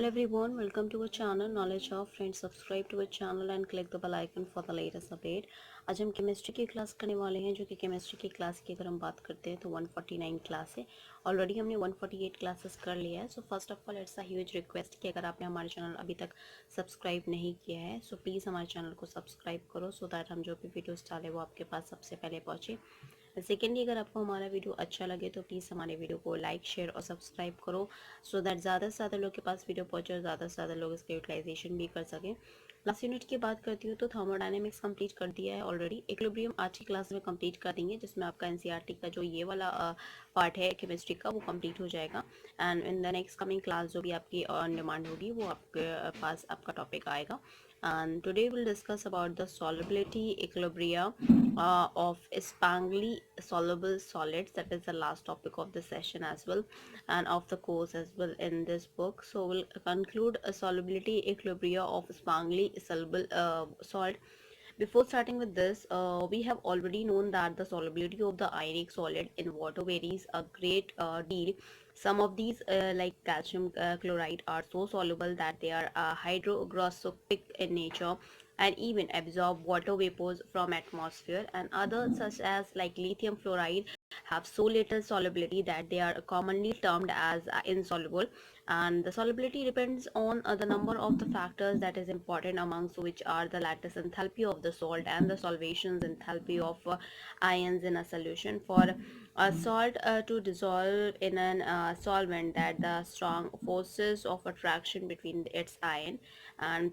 everyone, welcome to our channel Knowledge of Friends. Subscribe to our channel and click the bell icon for the latest update. आज हम chemistry की class करने वाले हैं, जो कि केमिस्ट्री की क्लास की अगर हम बात करते हैं तो 149 क्लास है। ऑलरेडी हमने 148 क्लासेस कर लिया है। So first of all it's a huge request कि अगर आपने हमारे चैनल अभी तक सब्सक्राइब नहीं किया है सो प्लीज़ हमारे चैनल को सब्सक्राइब करो, सो दैट हम जो भी वीडियोस डालें वो आपके पास सबसे पहले पहुँचे। सेकेंडली, अगर आपको हमारा वीडियो अच्छा लगे तो प्लीज़ हमारे वीडियो को लाइक, शेयर और सब्सक्राइब करो, सो दैट ज़्यादा से ज़्यादा लोग के पास वीडियो पहुँचे और ज़्यादा से ज़्यादा लोग इसका यूटिलाइजेशन भी कर सकें। लास्ट यूनिट की बात करती हूँ तो थर्मोडायनेमिक्स कंप्लीट कर दिया है ऑलरेडी। इक्विलिब्रियम आज की क्लास में कंप्लीट कर देंगे, जिसमें आपका एनसीईआरटी का जो ये वाला पार्ट है केमिस्ट्री का वो कंप्लीट हो जाएगा। And in the next coming class जो भी आपकी ऑन डिमांड होगी वो आपके पास आपका टॉपिक आएगा। And today we'll discuss about the solubility equilibria of Spangly soluble solids. That is the last topic of the session as well, and of the course as well in this book. So we'll conclude a solubility equilibria of Spangly soluble salt. Before starting with this, we have already known that the solubility of the ionic solid in water varies a great deal. Some of these, like calcium chloride, are so soluble that they are hygroscopic in nature and even absorb water vapors from atmosphere, and others, such as like lithium fluoride, have so little solubility that they are commonly termed as insoluble. And the solubility depends on the number of the factors that is important, amongst which are the lattice enthalpy of the salt and the solvations enthalpy of ions in a solution. For a salt to dissolve in an solvent, that the strong forces of attraction between its ion, and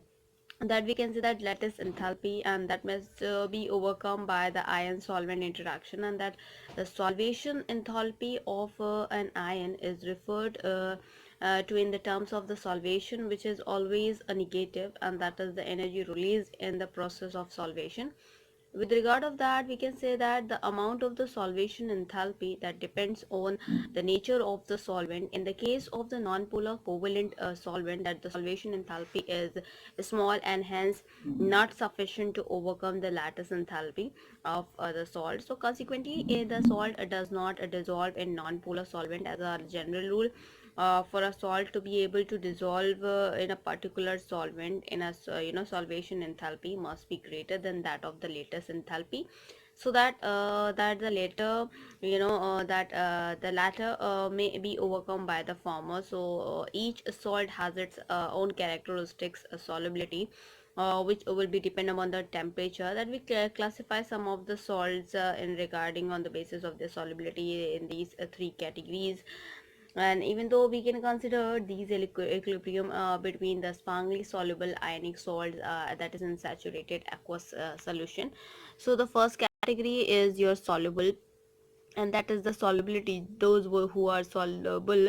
that we can say that lattice enthalpy, and that must be overcome by the ion solvent interaction, and that the solvation enthalpy of an ion is referred to in the terms of the solvation, which is always a negative, and that is the energy released in the process of solvation. With regard of that, we can say that the amount of the solvation enthalpy that depends on the nature of the solvent. In the case of the non-polar covalent solvent, that the solvation enthalpy is small and hence not sufficient to overcome the lattice enthalpy of the salt. So consequently, the salt does not dissolve in non-polar solvent as a general rule. For a salt to be able to dissolve in a particular solvent in a solvation enthalpy must be greater than that of the lattice enthalpy, so that the latter the latter may be overcome by the former. So each salt has its own characteristics, solubility, which will be dependent on the temperature, that we classify some of the salts in regarding on the basis of their solubility in these three categories. And even though we can consider these equilibrium between the strongly soluble ionic salts, that is in saturated aqueous solution. So the first category is your soluble, and that is the solubility, those who are soluble,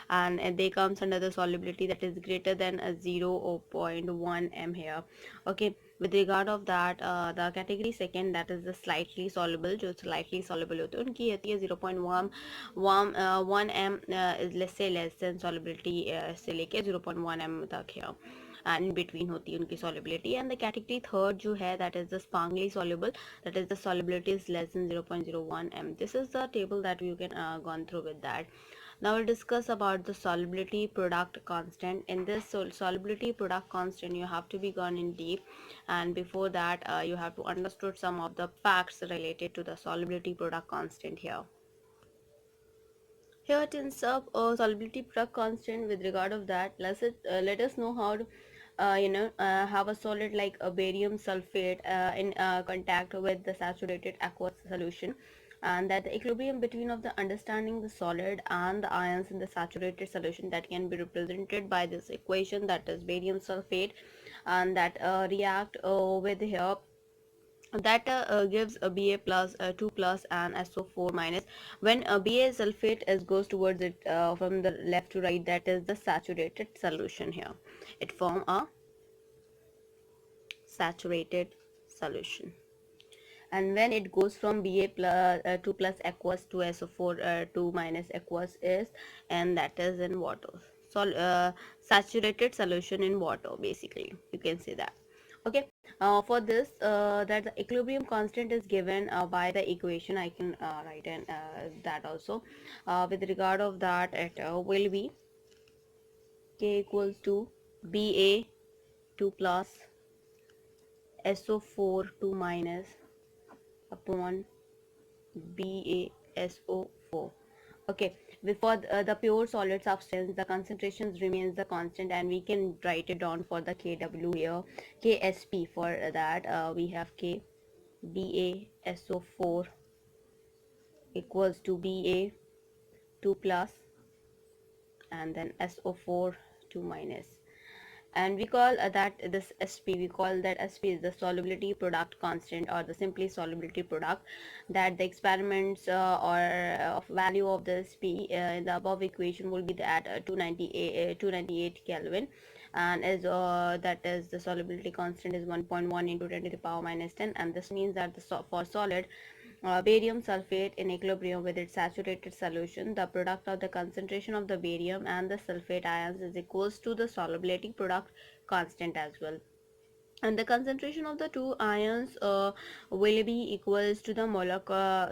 and they comes under the solubility that is greater than a 0.1 m here. Okay, with regard of that, the category second, that is the slightly soluble, जो slightly soluble होते हैं उनकी होती है 0.1 m, let's say less than solubility से लेके 0.1 m तक है, and in between होती है उनकी solubility. And the category third जो है, that is the sparsely soluble, that is the solubility is less than 0.01 m. This is the table that you can gone through with that. Now we'll discuss about the solubility product constant. In this solubility product constant, you have to be gone in deep, and before that you have to understood some of the facts related to the solubility product constant here. Here it is solubility product constant. With regard of that, let us know how to have a solid like a barium sulfate in contact with the saturated aqueous solution, and that the equilibrium between of the understanding the solid and the ions in the saturated solution, that can be represented by this equation, that is barium sulfate, and that react with here, that gives a Ba plus 2 plus and SO4 minus. When Ba sulfate goes towards it from the left to right, that is the saturated solution here. It form a saturated solution. And when it goes from Ba plus 2 plus aqueous to SO4 2 minus aqueous is, and that is in water. So saturated solution in water, basically you can say that. Okay, for this that the equilibrium constant is given by the equation. I can write in that also. With regard of that, it will be K equals to Ba 2 plus SO4 2 minus upon BaSO4. Okay, before the pure solid substance, the concentrations remains the constant, and we can write it down for the Kw here. Ksp, for that we have K BaSO4 equals to Ba 2 plus and then SO4 2 minus, and we call that this Sp, we call that Sp is the solubility product constant, or the simply solubility product, that the experiments or of value of the Sp in the above equation will be at 298 Kelvin, and as that is the solubility constant is 1.1 into 10 to the power minus 10, and this means that for solid barium sulfate in equilibrium with its saturated solution, the product of the concentration of the barium and the sulfate ions is equals to the solubility product constant as well. And the concentration of the two ions will be equals to the molar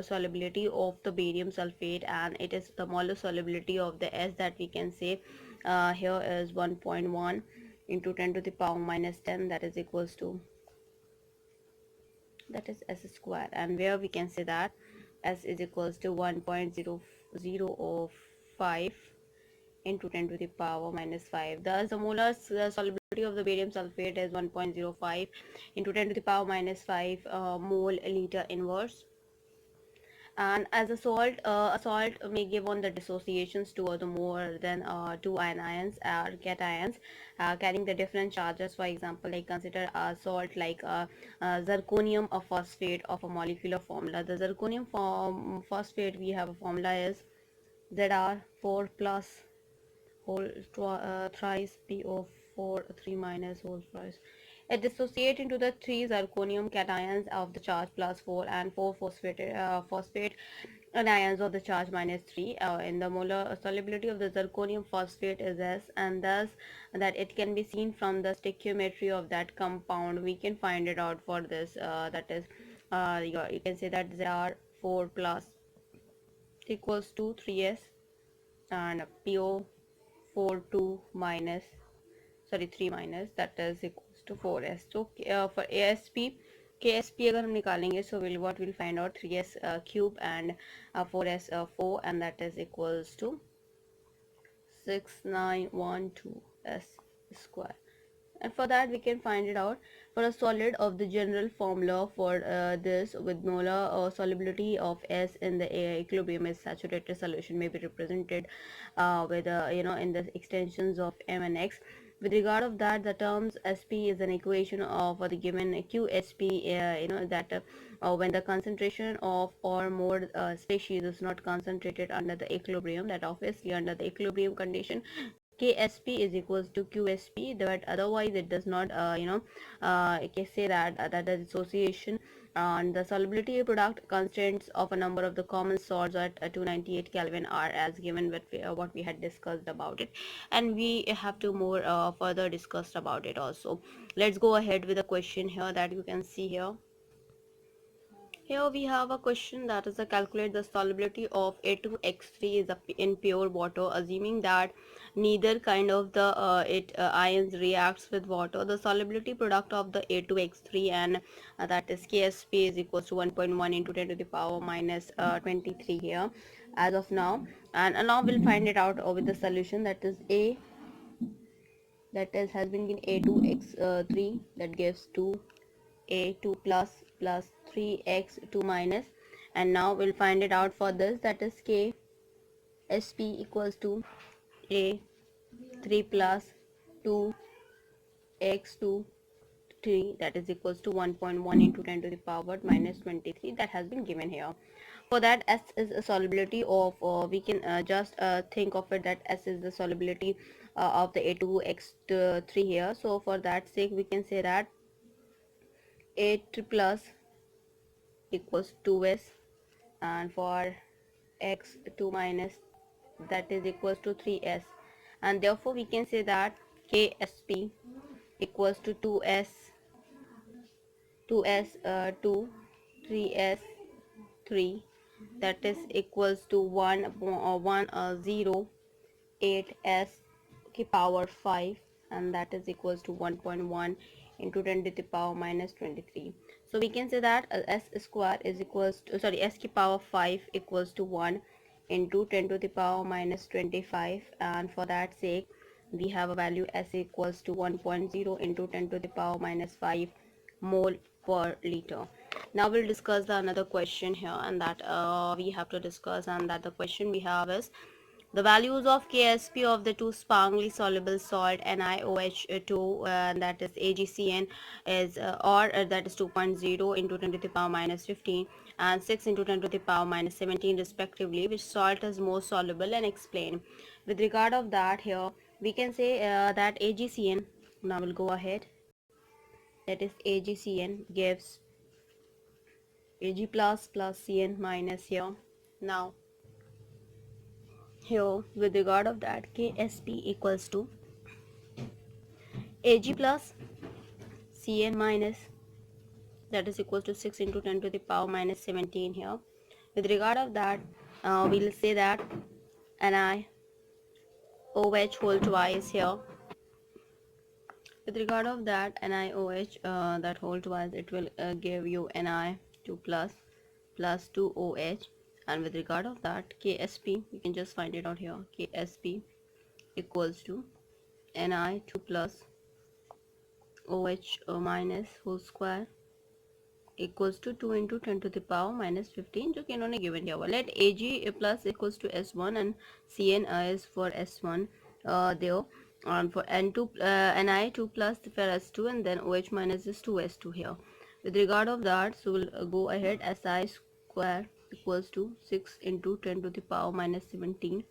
solubility of the barium sulfate, and it is the molar solubility of the S that we can say here is 1.1 into 10 to the power minus 10, that is equals to, that is S square, and where we can say that S is equals to 1.0005 into 10 to the power minus 5. Thus the molar solubility of the barium sulfate is 1.05 into 10 to the power minus 5 mole liter inverse. And as a salt may give on the dissociations to or the more than two ions or cations carrying the different charges. For example, like consider a salt like zirconium or phosphate of a molecular formula. The zirconium phosphate, we have a formula is Zr4 plus whole thrice PO4 3 minus whole thrice. It dissociate into the three zirconium cations of the charge plus 4 and 4 phosphate anions of the charge minus 3. In the molar solubility of the zirconium phosphate is S, and thus that it can be seen from the stoichiometry of that compound. We can find it out for this. That is, you can say that Zr4 plus equals to 3S and PO4 2 minus, sorry 3 minus, that is equals to 4S. So for ASP KSP अगर हम निकालेंगे, so what we'll find out 3S cube and 4S 4, and that is equals to 6912 S square. And for that we can find it out for a solid of the general formula for this with molar solubility of S in the equilibrium is saturated solution may be represented with in the extensions of M and X. With regard of that, the terms Sp is an equation of the given QSP, that when the concentration of or more species is not concentrated under the equilibrium, that obviously under the equilibrium condition KSP is equals to QSP, but otherwise it does not say that that the dissociation and the solubility product constants of a number of the common salts at 298 Kelvin are as given with what we had discussed about it, and we have to more further discussed about it also. Let's go ahead with a question here that you can see here. Here we have a question that is to calculate the solubility of A2X3 is in pure water, assuming that neither kind of the ions reacts with water. The solubility product of the A2X3 and that is KSP is equals to 1.1 into 10 to the power minus 23 here as of now, and now we'll find it out with the solution that is A, that is has been given A2X3 that gives 2 A2 plus 3x2 minus, and now we'll find it out for this, that is K SP equals to A3 plus 2x2 3, that is equals to 1.1 into 10 to the power minus 23, that has been given here. For that, S is a solubility of we can just think of it that S is the solubility of the A2X3 here. So for that sake we can say that A3 plus equals 2S, and for x2 minus, that is equals to 3S, and therefore we can say that KSP equals to 2S 2 3S 3, that is equals to 1 0 8S की power 5, and that is equals to 1.1 into 10 to the power minus 23. So we can say that s square is equals to, sorry, s की power 5 equals to 1 into 10 to the power minus 25, and for that sake we have a value s equals to 1.0 into 10 to the power minus 5 mole per liter. Now we'll discuss the another question here, and that we have to discuss, and that the question we have is the values of Ksp of the two sparingly soluble salt NiOH2, that is AgCN, is that is 2.0 into 10 to the power minus 15 and 6 into 10 to the power minus 17 respectively, which salt is more soluble, and explain. With regard of that, here we can say that AgCN, now we'll go ahead, that is AgCN gives Ag plus Cn minus here. Now here with regard of that, Ksp equals to Ag plus Cn minus, that is equals to 6 into 10 to the power minus 17 here. With regard of that, we'll say that NiOH whole twice here. With regard of that NiOH, that whole twice, it will give you Ni2 plus 2OH. And with regard of that Ksp, you can just find it out here. Ksp equals to Ni2 plus OH minus whole square equals to 2 into 10 to the power minus 15, जो कि इन्होंने given किया हुआ. Let Ag plus equals to S1 and Cn is for S1 there, and for N2 Ni2 plus for S2, and then OH minus is 2S2 here. With regard of that, so we'll go ahead. Si square equals to 6 into 10 to the power minus 17,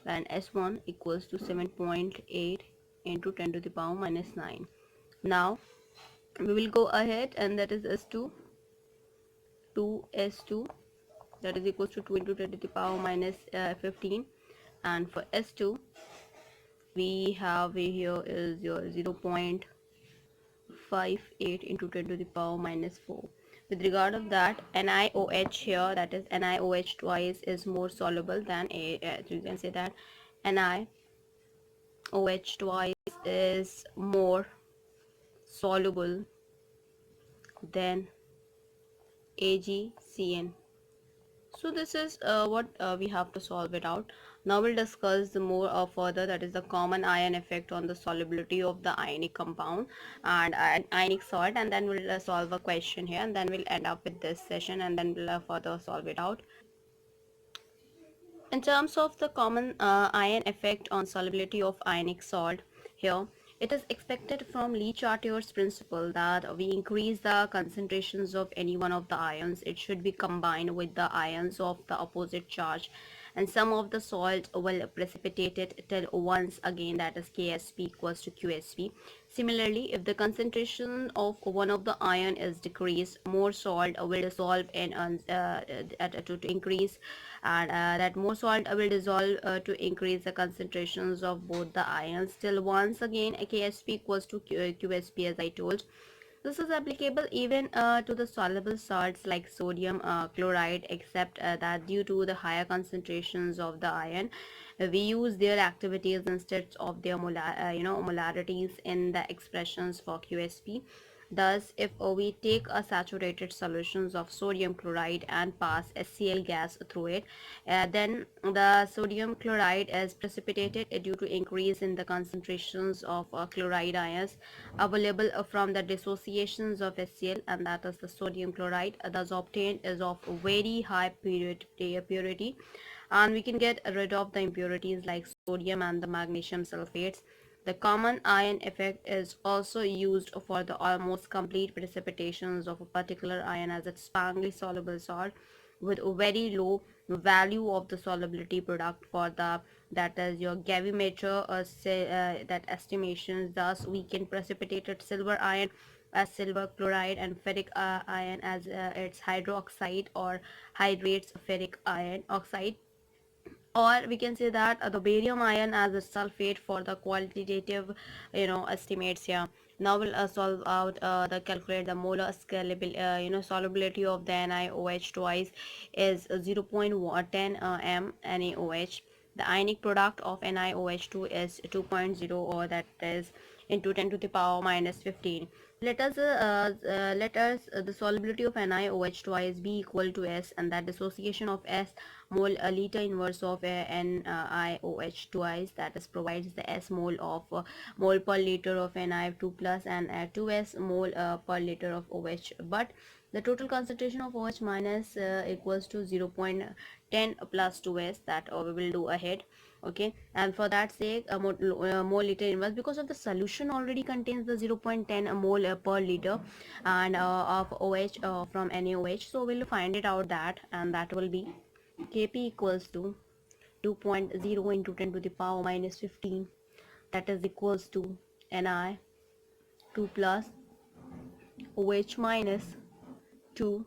and S1 equals to 7.8 into 10 to the power minus 9. Now we will go ahead, and that is S2 2s2, that is equals to 2 into 10 to the power minus 15, and for S2 we have here is your 0.58 into 10 to the power minus 4. With regard of that, NiOH here, that is NiOH twice, is more soluble than so you can say that NiOH twice is more soluble than AgCN. So this is what we have to solve it out. Now we'll discuss the more further, that is the common ion effect on the solubility of the ionic compound and ionic salt, and then we'll solve a question here, and then we'll end up with this session, and then we'll further solve it out. In terms of the common ion effect on solubility of ionic salt, here it is expected from Le-Chartier's principle that we increase the concentrations of any one of the ions, it should be combined with the ions of the opposite charge, and some of the salt will precipitate it till once again, that is Ksp equals to Qsp. Similarly, if the concentration of one of the ion is decreased, more salt will dissolve in to increase, and that more salt will dissolve to increase the concentrations of both the ions till once again Ksp equals to Qsp, as I told. This is applicable even to the soluble salts like sodium chloride, except that due to the higher concentrations of the ion, we use their activities instead of their molarities in the expressions for Qsp. Thus, if we take a saturated solutions of sodium chloride and pass HCl gas through it, then the sodium chloride is precipitated due to increase in the concentrations of chloride ions available from the dissociations of HCl, and that is the sodium chloride thus obtained is of very high purity, and we can get rid of the impurities like sodium and the magnesium sulfates. The common ion effect is also used for the almost complete precipitations of a particular ion as its sparingly soluble salt with a very low value of the solubility product for the, that is your gravimeter that estimations. Thus we can precipitate silver ion as silver chloride and ferric ion as its hydroxide or hydrates ferric ion oxide, or we can say that the barium ion as a sulfate for the qualitative estimates here. Now we'll solve out the calculate the molar scalability solubility of the NiOH twice is 0.10 m NaOH. the ionic product of NiOH2 is 2.0, or that is into 10 to the power minus 15. Let us the solubility of NiOH twice be equal to S, and that dissociation of S mole liter inverse of NiOH twice, that is provides the S mole of mole per liter of Ni2 plus and 2S mole per liter of OH. But the total concentration of OH minus equals to 0.10 plus 2S, that we will do ahead. Okay, and for that sake mole liter inverse, because of the solution already contains the 0.10 mole per liter and of OH from NaOH, so we'll find it out that, and that will be Kp equals to 2.0 into 10 to the power minus 15, that is equals to Ni 2 plus OH minus 2,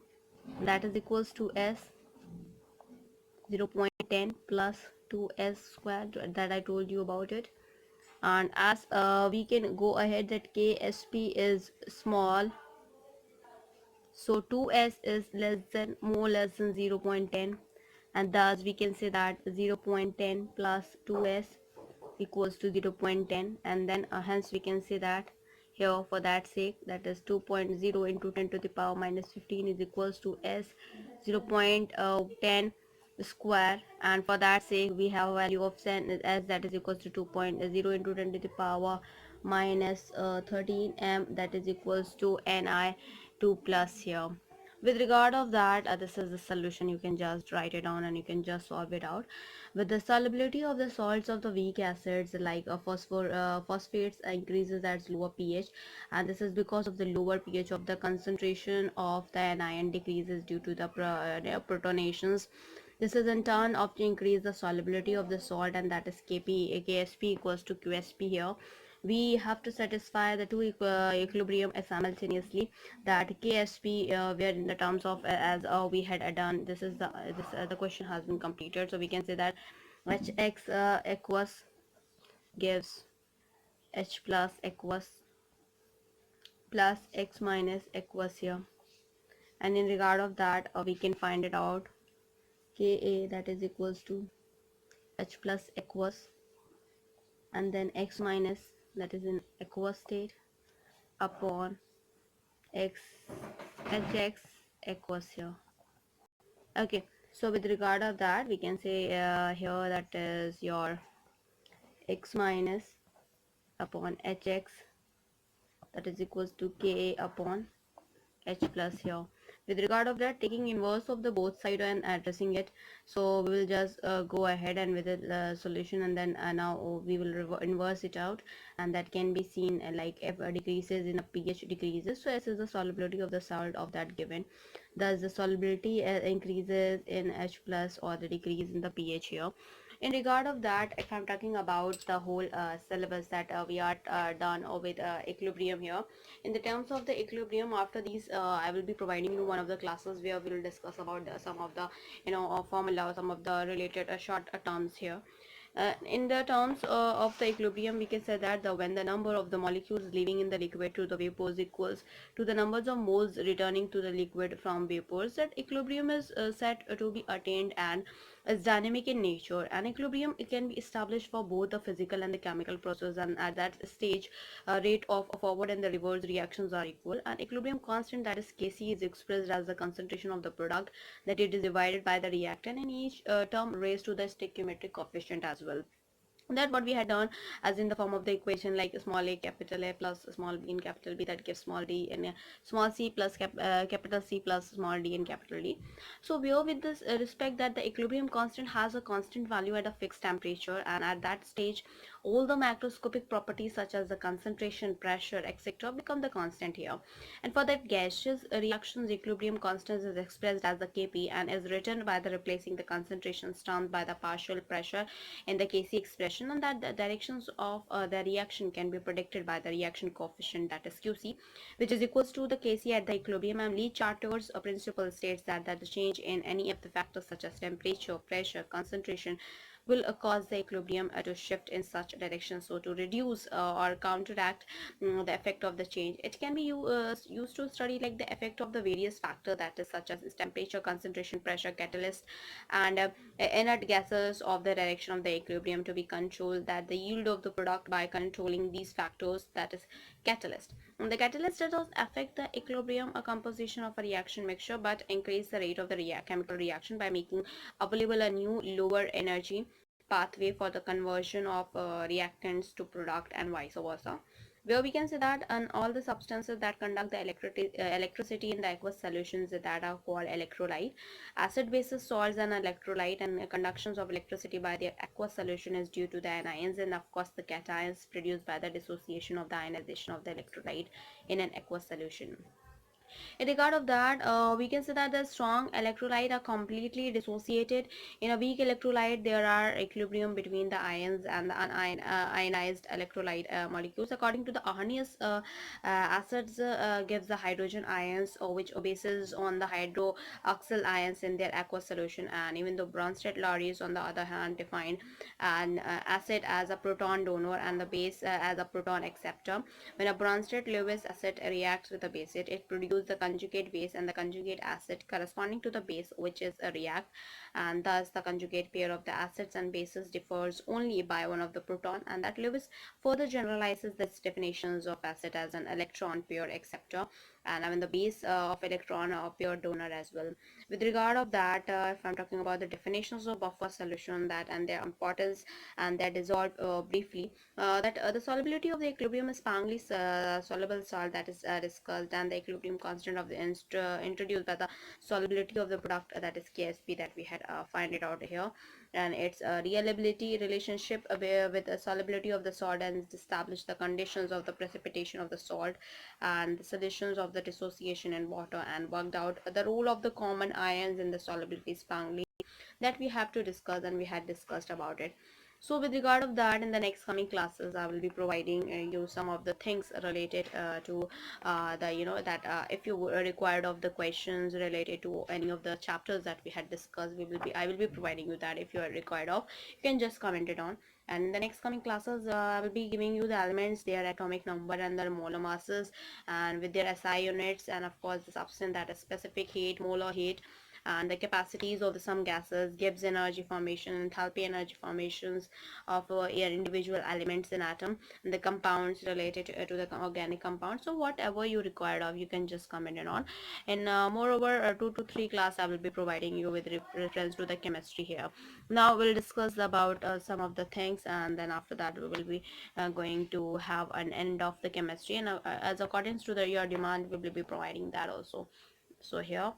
that is equals to S 0.10 plus 2S squared, that I told you about it. And as we can go ahead that Ksp is small, so 2S is more less than 0.10, and thus we can say that 0.10 plus 2S equals to 0.10, and then hence we can say that here for that sake, that is 2.0 into 10 to the power minus 15 is equals to S 0.10 square, and for that sake we have a value of S, that is equals to 2.0 into 10 to the power minus 13 m, that is equals to Ni 2 plus here. With regard of that, this is the solution. You can just write it down and you can just solve it out. With the solubility of the salts of the weak acids like phosphates increases at lower pH, and this is because of the lower pH of the concentration of the anion decreases due to the protonations. This is in turn of to increase the solubility of the salt, and that is Ksp equals to Qsp here. We have to satisfy the two equilibrium simultaneously, that Ksp where in the terms of as we had done, this is the question has been completed, so we can say that Hx aqueous gives H plus aqueous plus X minus aqueous here, and in regard of that we can find it out Ka, that is equals to H plus aqueous, and then X minus, that is in aqueous state, upon X Hx aqueous here. Okay, so with regard of that we can say here that is your X minus upon Hx, that is equals to Ka upon H plus here. With regard of that, taking inverse of the both side and addressing it, so we will just go ahead and with the solution, and then now we will inverse it out, and that can be seen like if decreases in a pH decreases, so S is the solubility of the salt of that given, thus the solubility increases in H plus or the decrease in the pH here. In regard of that, if I'm talking about the whole syllabus that we are done with equilibrium here, in the terms of the equilibrium, after these I will be providing you one of the classes where we will discuss about some of the formula, some of the related short terms here. In the terms of the equilibrium, we can say that when the number of the molecules leaving in the liquid to the vapors equals to the numbers of moles returning to the liquid from vapors, that equilibrium is said to be attained and is dynamic in nature. And equilibrium, it can be established for both the physical and the chemical process, and at that stage rate of forward and the reverse reactions are equal. And equilibrium constant, that is Kc, is expressed as the concentration of the product, that it is divided by the reactant, and each term raised to the stoichiometric coefficient as well. That what we had done as in the form of the equation, like small a capital A plus small b in capital B, that gives small d, and small c plus capital C plus small d in capital D. So we are with this respect that the equilibrium constant has a constant value at a fixed temperature, and at that stage all the macroscopic properties such as the concentration, pressure, etc. become the constant here. And for that gaseous reactions, equilibrium constant is expressed as the Kp and is written by the replacing the concentrations termed by the partial pressure in the Kc expression, and that the directions of the reaction can be predicted by the reaction coefficient, that is Qc, which is equals to the Kc at the equilibrium. And Lee Charter's principle states that the change in any of the factors such as temperature, pressure, concentration will cause the equilibrium to shift in such direction, so to reduce or counteract the effect of the change. It can be used to study like the effect of the various factors, that is such as temperature, concentration, pressure, catalyst, and inert gases of the direction of the equilibrium to be controlled, that the yield of the product by controlling these factors, that is catalyst. The catalyst does not affect the equilibrium or composition of a reaction mixture, but increase the rate of the chemical reaction by making available a new lower energy pathway for the conversion of reactants to product, and vice versa, where we can say that and all the substances that conduct the electricity in the aqueous solutions that are called electrolyte. Acid bases salts and electrolyte, and conductions of electricity by the aqueous solution is due to the anions, and of course the cations produced by the dissociation of the ionization of the electrolyte in an aqueous solution. In regard of that, we can say that the strong electrolyte are completely dissociated. In a weak electrolyte, there are equilibrium between the ions and the ionized electrolyte molecules. According to the Arrhenius, acids gives the hydrogen ions, which bases on the hydroxyl ions in their aqueous solution, and even though Bronsted-Lowry on the other hand define an acid as a proton donor and the base as a proton acceptor. When a Bronsted-Lewis acid reacts with a base, it produces the conjugate base and the conjugate acid corresponding to the base, which is a react, and thus the conjugate pair of the acids and bases differs only by one of the proton, and that Lewis further generalizes this definitions of acid as an electron pair acceptor, and I mean the base of electron pair donor as well. With regard of that, if I'm talking about the definitions of buffer solution, that and their importance and their dissolve briefly, that the solubility of the equilibrium is Spangly soluble salt, that is discussed, and the equilibrium constant of the introduced by the solubility of the product, that is KSP, that we had find it out here, and its reliability relationship with the solubility of the salt, and establish the conditions of the precipitation of the salt and the solutions of the dissociation in water, and worked out the role of the common ions in the solubility Spangly, that we have to discuss, and we had discussed about it. So with regard of that, in the next coming classes I will be providing you some of the things related to the that if you were required of the questions related to any of the chapters that we had discussed, I will be providing you that. If you are required of, you can just comment it on. And in the next coming classes, I will be giving you the elements, their atomic number and their molar masses, and with their SI units, and of course the substance, that is specific heat, molar heat, and the capacities of the some gases, Gibbs energy formation, enthalpy energy formations of individual elements in atom, and the compounds related to the organic compounds. So whatever you required of, you can just comment it on. And moreover, 2 to 3 class I will be providing you with reference to the chemistry here. Now we'll discuss about some of the things, and then after that we will be going to have an end of the chemistry, and as according to your demand we will be providing that also. So here,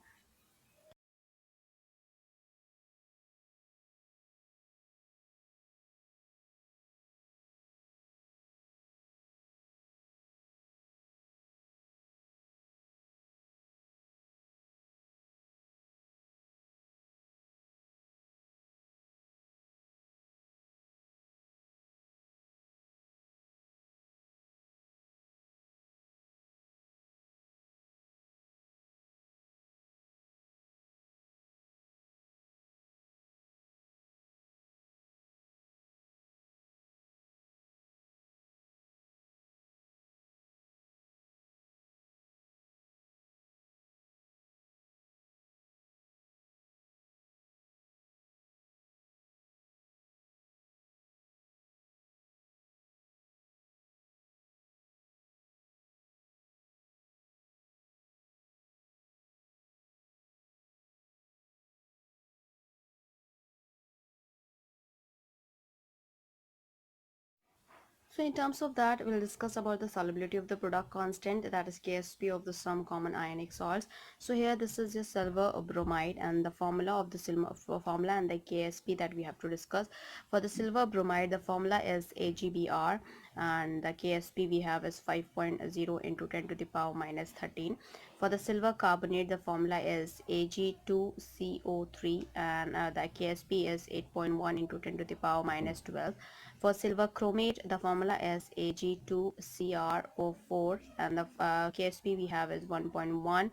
so in terms of that, we'll discuss about the solubility of the product constant, that is KSP of the some common ionic salts. So here this is just silver bromide, and the formula of the silver formula and the KSP that we have to discuss. For the silver bromide, the formula is AgBr, and the KSP we have is 5.0 into 10 to the power minus 13. For the silver carbonate, the formula is Ag2CO3, and the KSP is 8.1 into 10 to the power minus 12. For silver chromate, the formula is Ag2CrO4, and the KSP we have is 1.1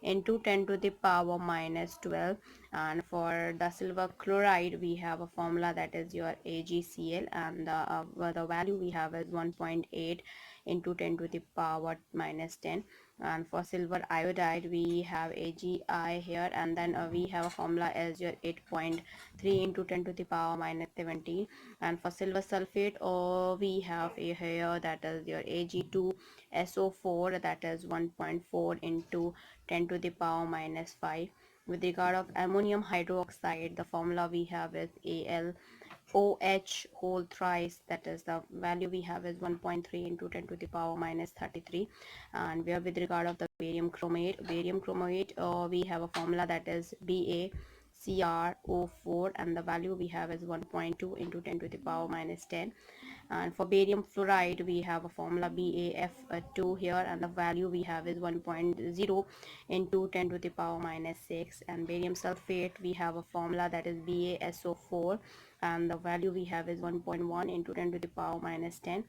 into 10 to the power minus 12. And for the silver chloride, we have a formula that is your AgCl, and the value we have is 1.8 into 10 to the power minus 10. And for silver iodide, we have AgI here, and then we have a formula as your 8.3 into 10 to the power minus 17. And for silver sulfate, we have here that is your Ag2SO4, that is 1.4 into 10 to the power minus 5. With regard of ammonium hydroxide, the formula we have is AlOH whole thrice, that is the value we have is 1.3 into 10 to the power minus 33. And we are with regard of the barium chromate, we have a formula that is BaCrO4, and the value we have is 1.2 into 10 to the power minus 10. And for barium fluoride, we have a formula BaF2 here, and the value we have is 1.0 into 10 to the power minus 6. And barium sulfate, we have a formula that is BaSO4, and the value we have is 1.1 into 10 to the power minus 10.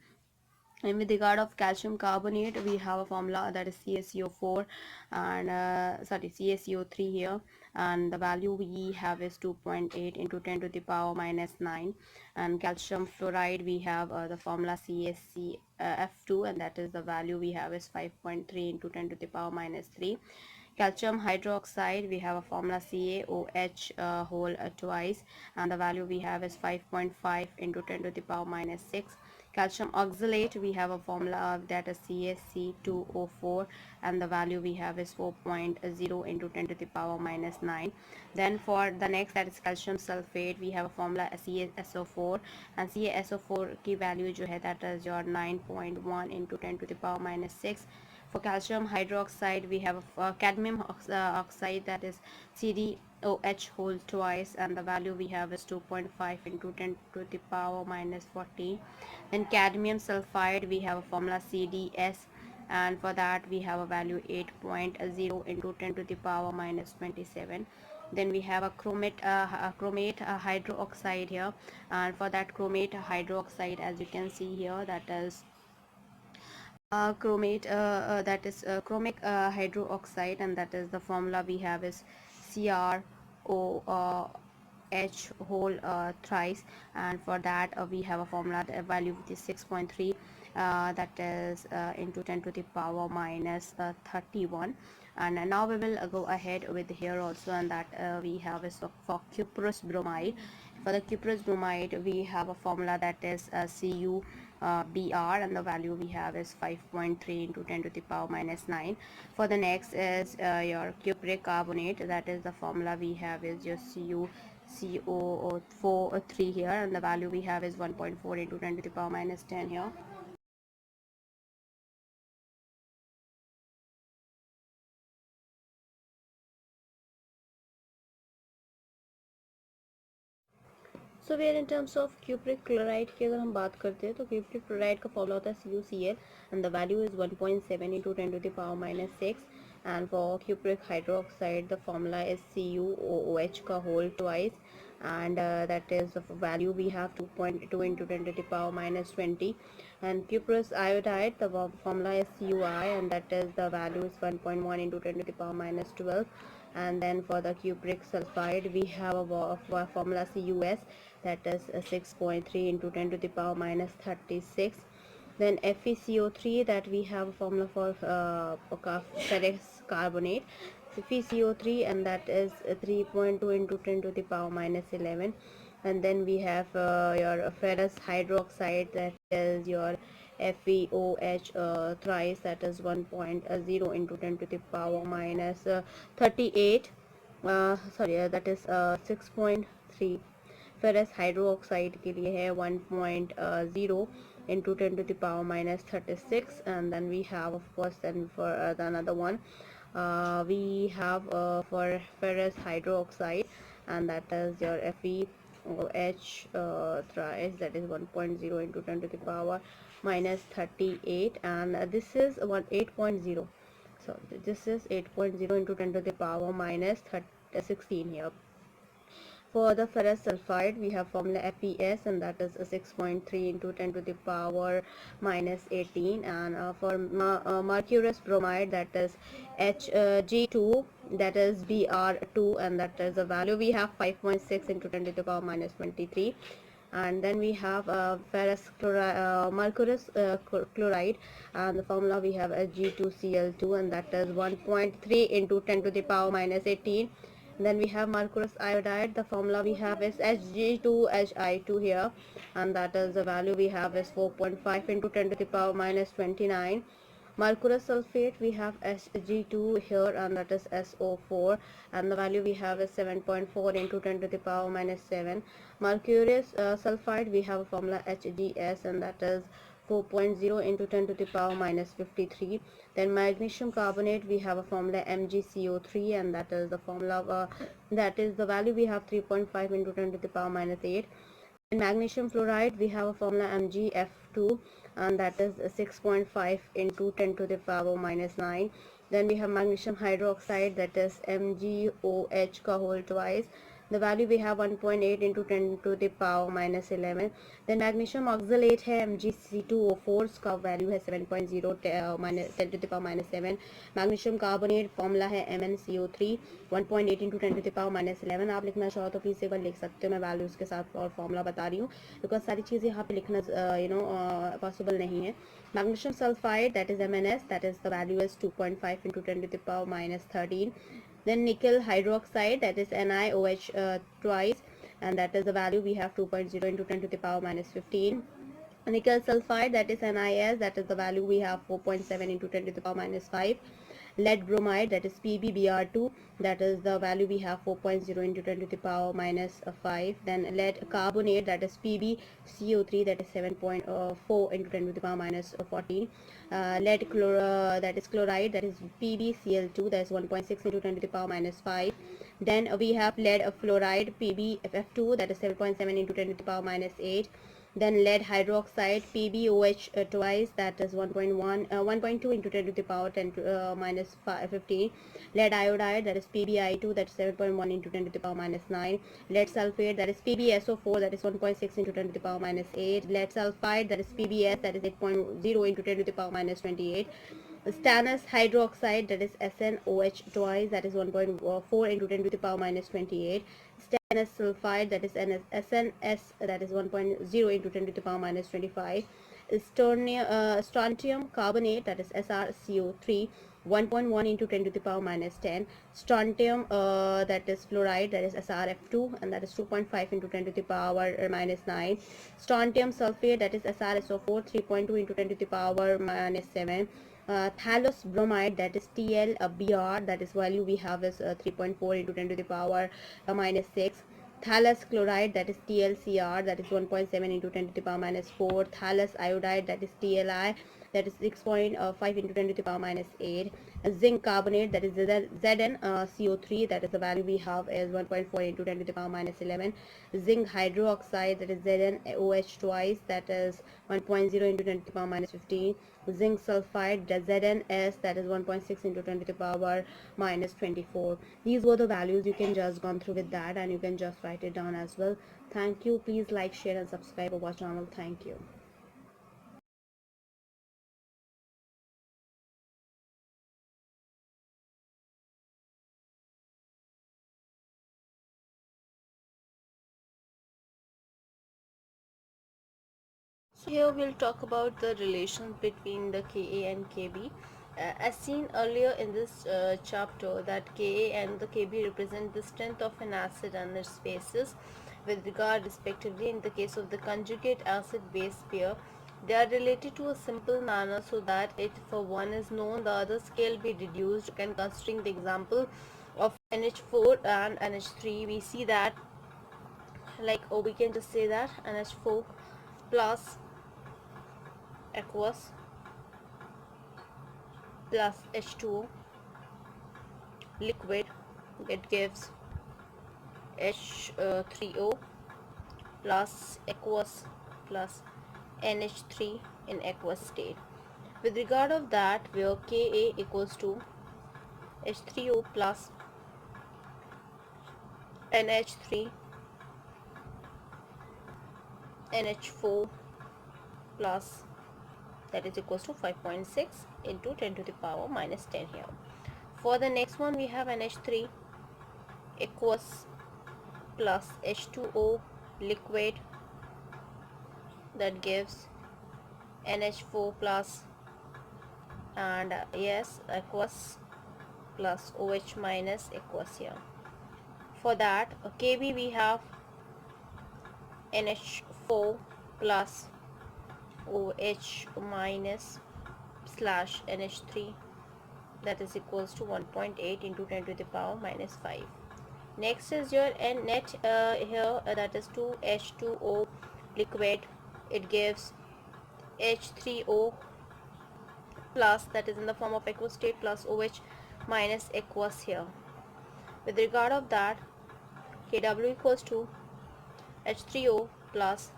And with regard of calcium carbonate, we have a formula that is CaCO4 and CaCO3 here, and the value we have is 2.8 into 10 to the power minus 9. And calcium fluoride, we have the formula CaCF2, and that is the value we have is 5.3 into 10 to the power minus 3. Calcium hydroxide, we have a formula CaOH whole twice, and the value we have is 5.5 into 10 to the power minus 6. Calcium oxalate, we have a formula that is CaC2O4, and the value we have is 4.0 into 10 to the power minus 9. Then for the next, that is calcium sulfate, we have a formula CaSO4, and CaSO4 की value जो है that is your 9.1 into 10 to the power minus 6. For calcium hydroxide, we have cadmium oxide, that is CdOH whole twice, and the value we have is 2.5 into 10 to the power minus 14. Then cadmium sulfide, we have a formula CdS, and for that we have a value 8.0 into 10 to the power minus 27. Then we have a chromate hydroxide here, and for that chromate hydroxide, as you can see here, that is chromic hydroxide, and that is the formula we have is CrOH whole thrice. And for that we have a formula, the value which is 6.3, that is into 10 to the power minus 31. And now we will go ahead with here also, and that we have is for cuprous bromide. For the cuprous bromide, we have a formula that is CuBr, and the value we have is 5.3 into 10 to the power minus 9. For the next is your cupric carbonate, that is the formula we have is just CuCO4 here, and the value we have is 1.4 into 10 to the power minus 10 here. So where in terms of cupric chloride की अगर हम बात करते हैं तो cupric chloride का formula होता है CuCl, and the value is 1.7 into 10 to the power minus 6. And for cupric hydroxide, the formula is CuOH का whole twice, and that is the value we have 2.2 into 10 to the power minus 20. And cuprous iodide, the formula is CuI, and that is the value is 1.1 into 10 to the power minus 12. And then for the cupric sulfide, we have a formula CuS, that is 6.3 into 10 to the power minus 36. Then FeCO3, that we have a formula for ferrous carbonate, FeCO3, and that is 3.2 into 10 to the power minus 11. And then we have your ferrous hydroxide, that is your FeOH thrice, that is 1.0 into 10 to the power minus 38. That is 6.3. ferrous hydroxide के लिए है 1.0 into 10 to the power minus 36. And then we have, of course, then for the another one, we have for ferrous hydroxide, and that is your FeOH thrice, that is 1.0 into 10 to the power minus 38. And this is 8.0, so this is 8.0 into 10 to the power minus 16 here. For the ferrous sulfide, we have formula FeS, and that is 6.3 into 10 to the power minus 18. And for mercurous bromide, that is Hg2, that is Br2, and that is the value we have 5.6 into 10 to the power minus 23. And then we have ferrous chloride, mercurous chloride, and the formula we have Hg2Cl2, and that is 1.3 into 10 to the power minus 18. Then we have mercurous iodide. The formula we have is Hg2Hi2 here, and that is the value we have is 4.5 into 10 to the power minus 29. Mercurous sulfate, we have Hg2 here, and that is SO4, and the value we have is 7.4 into 10 to the power minus 7. Mercurous sulfide, we have a formula HGS, and that is 4.0 into 10 to the power minus 53. Then magnesium carbonate, we have a formula MgCO3, and that is the formula that is the value we have 3.5 into 10 to the power minus 8. In magnesium fluoride, we have a formula MgF2, and that is 6.5 into 10 to the power minus 9. Then we have magnesium hydroxide, that is MgOH का whole twice. The value we have 1.8 into 10 to the power minus 11. Then magnesium oxalate है MgC2O4, उसका value है 7.0 minus 10 to the power minus 7. magnesium carbonate formula है MnCO3, 1.8 into 10 to the power minus 11. आप लिखना चाहो तो please एक बार लिख सकते हो, मैं वैल्यूज़ के साथ और फॉर्मूला बता रही हूँ, बिकॉज सारी चीज़ें यहाँ पे लिखना पॉसिबल नहीं है. magnesium sulfide, that is MnS, that is the value is 2.5 into 10 to the power minus 13. Then nickel hydroxide, that is NiOH twice, and that is the value we have 2.0 into 10 to the power minus 15. Nickel sulfide, that is NiS, that is the value we have 4.7 into 10 to the power minus 5. Lead bromide, that is PbBr2, that is the value we have 4.0 into 10 to the power minus 5. Then lead carbonate, that is PbCO3, that is 7.4 into 10 to the power minus 14. Lead that is chloride, that is PbCl2, that is 1.6 into 10 to the power minus 5. Then we have lead fluoride PbFF2, that is 7.7 into 10 to the power minus 8. Then lead hydroxide PbOH twice, that is 1.2 into 10 to the power 10 to, minus 15. Lead iodide, that is PbI2, that is 7.1 into 10 to the power minus 9. Lead sulfate, that is PbSO4, that is 1.6 into 10 to the power minus 8. Lead sulfide, that is PbS, that is 8.0 into 10 to the power minus 28. Stannous hydroxide, that is SnOH twice, that is 1.4 into 10 to the power minus 28. Stannous sulfide, that is SNS, that is 1.0 into 10 to the power minus 25. Strontium carbonate, that is SrCO3, 1.1 into 10 to the power minus 10. Strontium, that is fluoride, that is SrF2, and that is 2.5 into 10 to the power minus 9. Strontium sulfate, that is SrSO4, 3.2 into 10 to the power minus 7. Thallus bromide, that is TlBr, that is value we have is 3.4 into 10 to the power minus 6. Thallus chloride, that is TlCr, that is 1.7 into 10 to the power minus 4. Thallus iodide, that is TLI, that is 6.5 into 10 to the power minus 8. Zinc carbonate, that is ZnCO3, that is the value we have is 1.4 into 10 to the power minus 11. Zinc hydroxide, that is ZnOH twice, that is 1.0 into 10 to the power minus 15. Zinc sulfide, ZnS, that is 1.6 into 10 to the power minus 24. These were the values. You can just gone through with that, and you can just write it down as well. Thank you. Please like, share and subscribe our channel. Thank you. So here we'll talk about the relations between the Ka and Kb. As seen earlier in this chapter, that Ka and the Kb represent the strength of an acid and its bases with regard respectively. In the case of the conjugate acid-base pair, they are related to a simple manner so that if one is known, the others can be deduced. And considering the example of NH4 and NH3, we see that, like, or we can just say that NH4 plus aqueous plus H2O liquid, it gives H3O plus aqueous plus NH3 in aqueous state. With regard of that, where Ka equals to H3O plus NH3 NH4 plus, that is equals to 5.6 into 10 to the power minus 10 here. For the next one we have NH3 aqueous plus H2O liquid, that gives NH4 plus and yes, aqueous plus OH minus aqueous here. For that Kb we have NH4 plus OH minus slash NH3, that is equals to 1.8 into 10 to the power minus 5. Next is your net here, that is 2H2O liquid, it gives H3O plus, that is in the form of aqueous state, plus OH minus aqueous here. With regard of that, Kw equals to H3O plus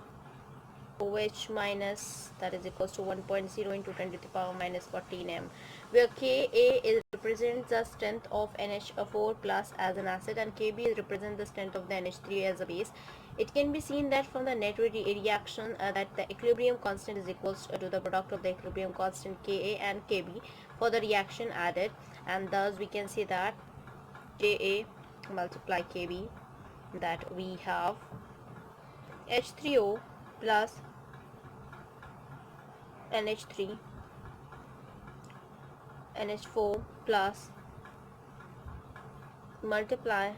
OH minus, that is equals to 1.0 into 10 to the power minus 14 m, where Ka is represents the strength of NH4 plus as an acid and Kb represents the strength of the NH3 as a base. It can be seen that from the net reaction that the equilibrium constant is equals to the product of the equilibrium constant Ka and Kb for the reaction added, and thus we can say that Ka multiply Kb, that we have H3O plus NH3 NH4 plus multiply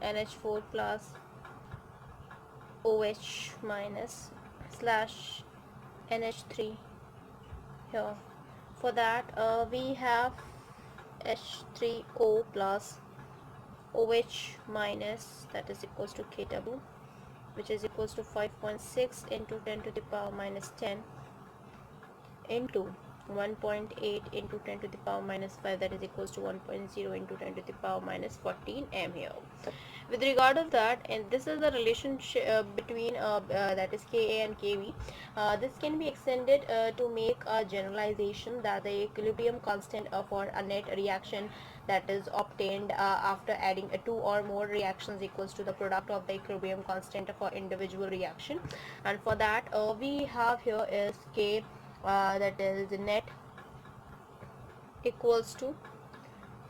NH4 plus OH minus slash NH3 here. For that we have H3O plus OH minus, that is equals to Kw, which is equals to 5.6 into 10 to the power minus 10 into 1.8 into 10 to the power minus 5, that is equals to 1.0 into 10 to the power minus 14 m here. With regard of that, and this is the relationship between that is Ka and Kb. This can be extended to make a generalization that the equilibrium constant for a net reaction that is obtained after adding two or more reactions equals to the product of the equilibrium constant for individual reaction. And for that we have here is K, that is net equals to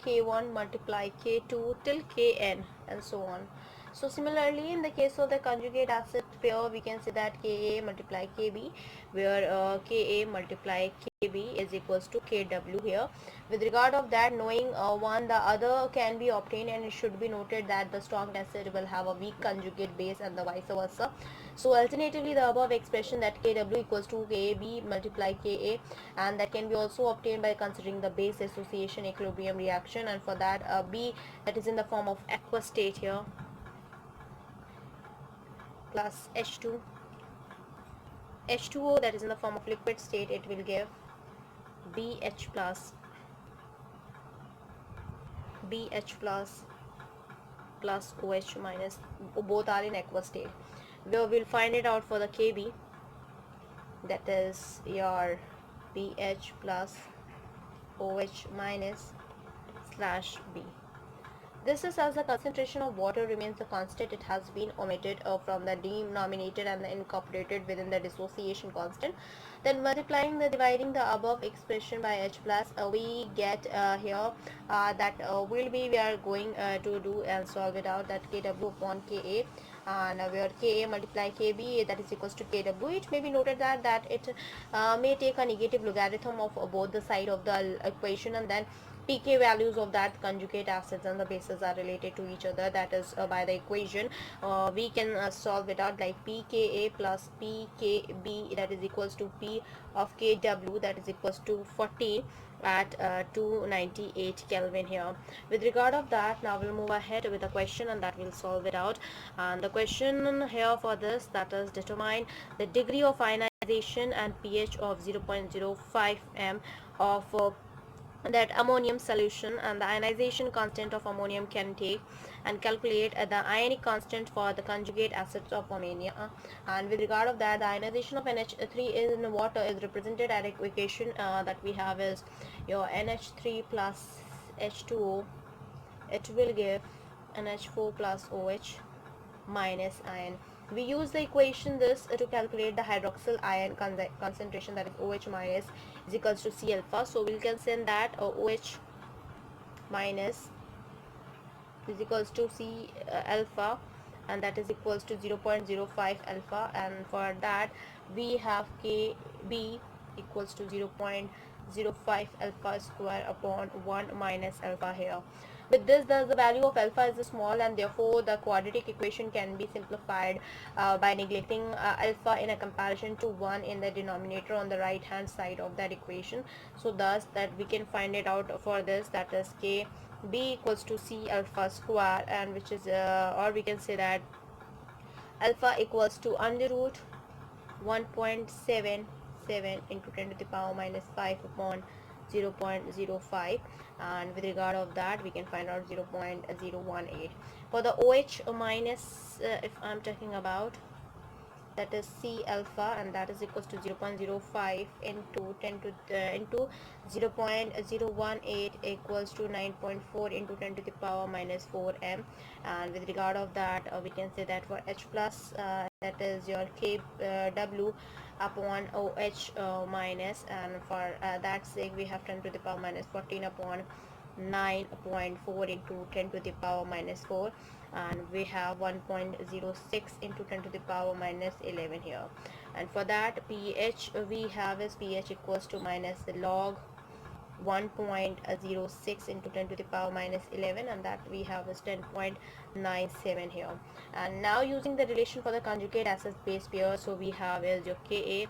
K1 multiply K2 till Kn and so on. So similarly in the case of the conjugate acid pair, we can say that Ka multiply Kb, where Ka multiply Kb is equals to Kw here. With regard of that, knowing one the other can be obtained, and it should be noted that the strong acid will have a weak conjugate base and the vice versa. So alternatively the above expression that Kw equals to Kb multiply Ka, and that can be also obtained by considering the base association equilibrium reaction, and for that B, that is in the form of aqueous state here, plus H2O, that is in the form of liquid state, it will give BH plus plus OH minus, both are in aqueous state. We will find it out for the Kb, that is your BH plus OH minus slash B. This is as the concentration of water remains a constant, it has been omitted from the denominator and incorporated within the dissociation constant. Then multiplying the dividing the above expression by H plus, we get here that we are going to do and solve it out, that Kw upon Ka, and where Ka multiply Kb, that is equals to Kw. It may be noted that it may take a negative logarithm of both the side of the equation, and then pK values of that conjugate acids and the bases are related to each other, that is by the equation we can solve it out like pKa plus pKb, that is equals to P of Kw, that is equals to 14 at 298 Kelvin here. With regard of that, now we'll move ahead with the question and that will solve it out. And the question here for this, that is determine the degree of ionization and pH of 0.05 m of that ammonium solution, and the ionization constant of ammonium can take, and calculate the ionic constant for the conjugate acids of ammonia. And with regard of that, the ionization of NH3 in water is represented at equation that we have is your NH3 plus H2O, it will give NH4 plus OH minus ion. We use the equation this to calculate the hydroxyl ion concentration, that is OH minus is equals to C alpha. So we can send that OH minus is equals to C alpha, and that is equals to 0.05 alpha, and for that we have Kb equals to 0.05 alpha square upon 1 minus alpha here. With this, the value of alpha is small, and therefore the quadratic equation can be simplified by neglecting alpha in a comparison to 1 in the denominator on the right hand side of that equation. So thus that we can find it out for this, that is K b equals to C alpha square, and which is or we can say that alpha equals to under root 1.77 into 10 to the power minus 5 upon 0.05, and with regard of that we can find out 0.018 for the OH minus. If I'm talking about, that is C alpha, and that is equals to 0.05 into 10 to into 0.018 equals to 9.4 into 10 to the power minus 4 m. And with regard of that we can say that for H plus that is your Kw upon OH minus, and for that sake we have 10 to the power minus 14 upon 9.4 into 10 to the power minus 4, and we have 1.06 into 10 to the power minus 11 here. And for that pH we have is pH equals to minus the log 1.06 into 10 to the power minus 11, and that we have is 10.97 here. And now using the relation for the conjugate acid base pair, so we have is your Ka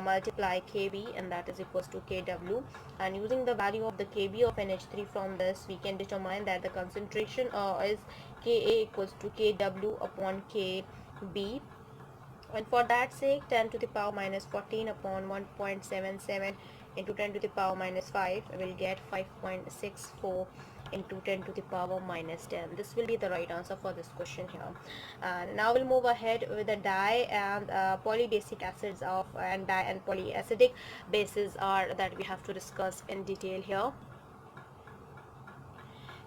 multiply Kb, and that is equals to Kw, and using the value of the Kb of NH3 from this we can determine that the concentration is Ka equals to Kw upon Kb, and for that sake 10 to the power minus 14 upon 1.77 into 10 to the power minus 5 will get 5.64 into 10 to the power minus 10. This will be the right answer for this question here. And now we'll move ahead with the di and polybasic acids of and di and polyacidic bases are that we have to discuss in detail here.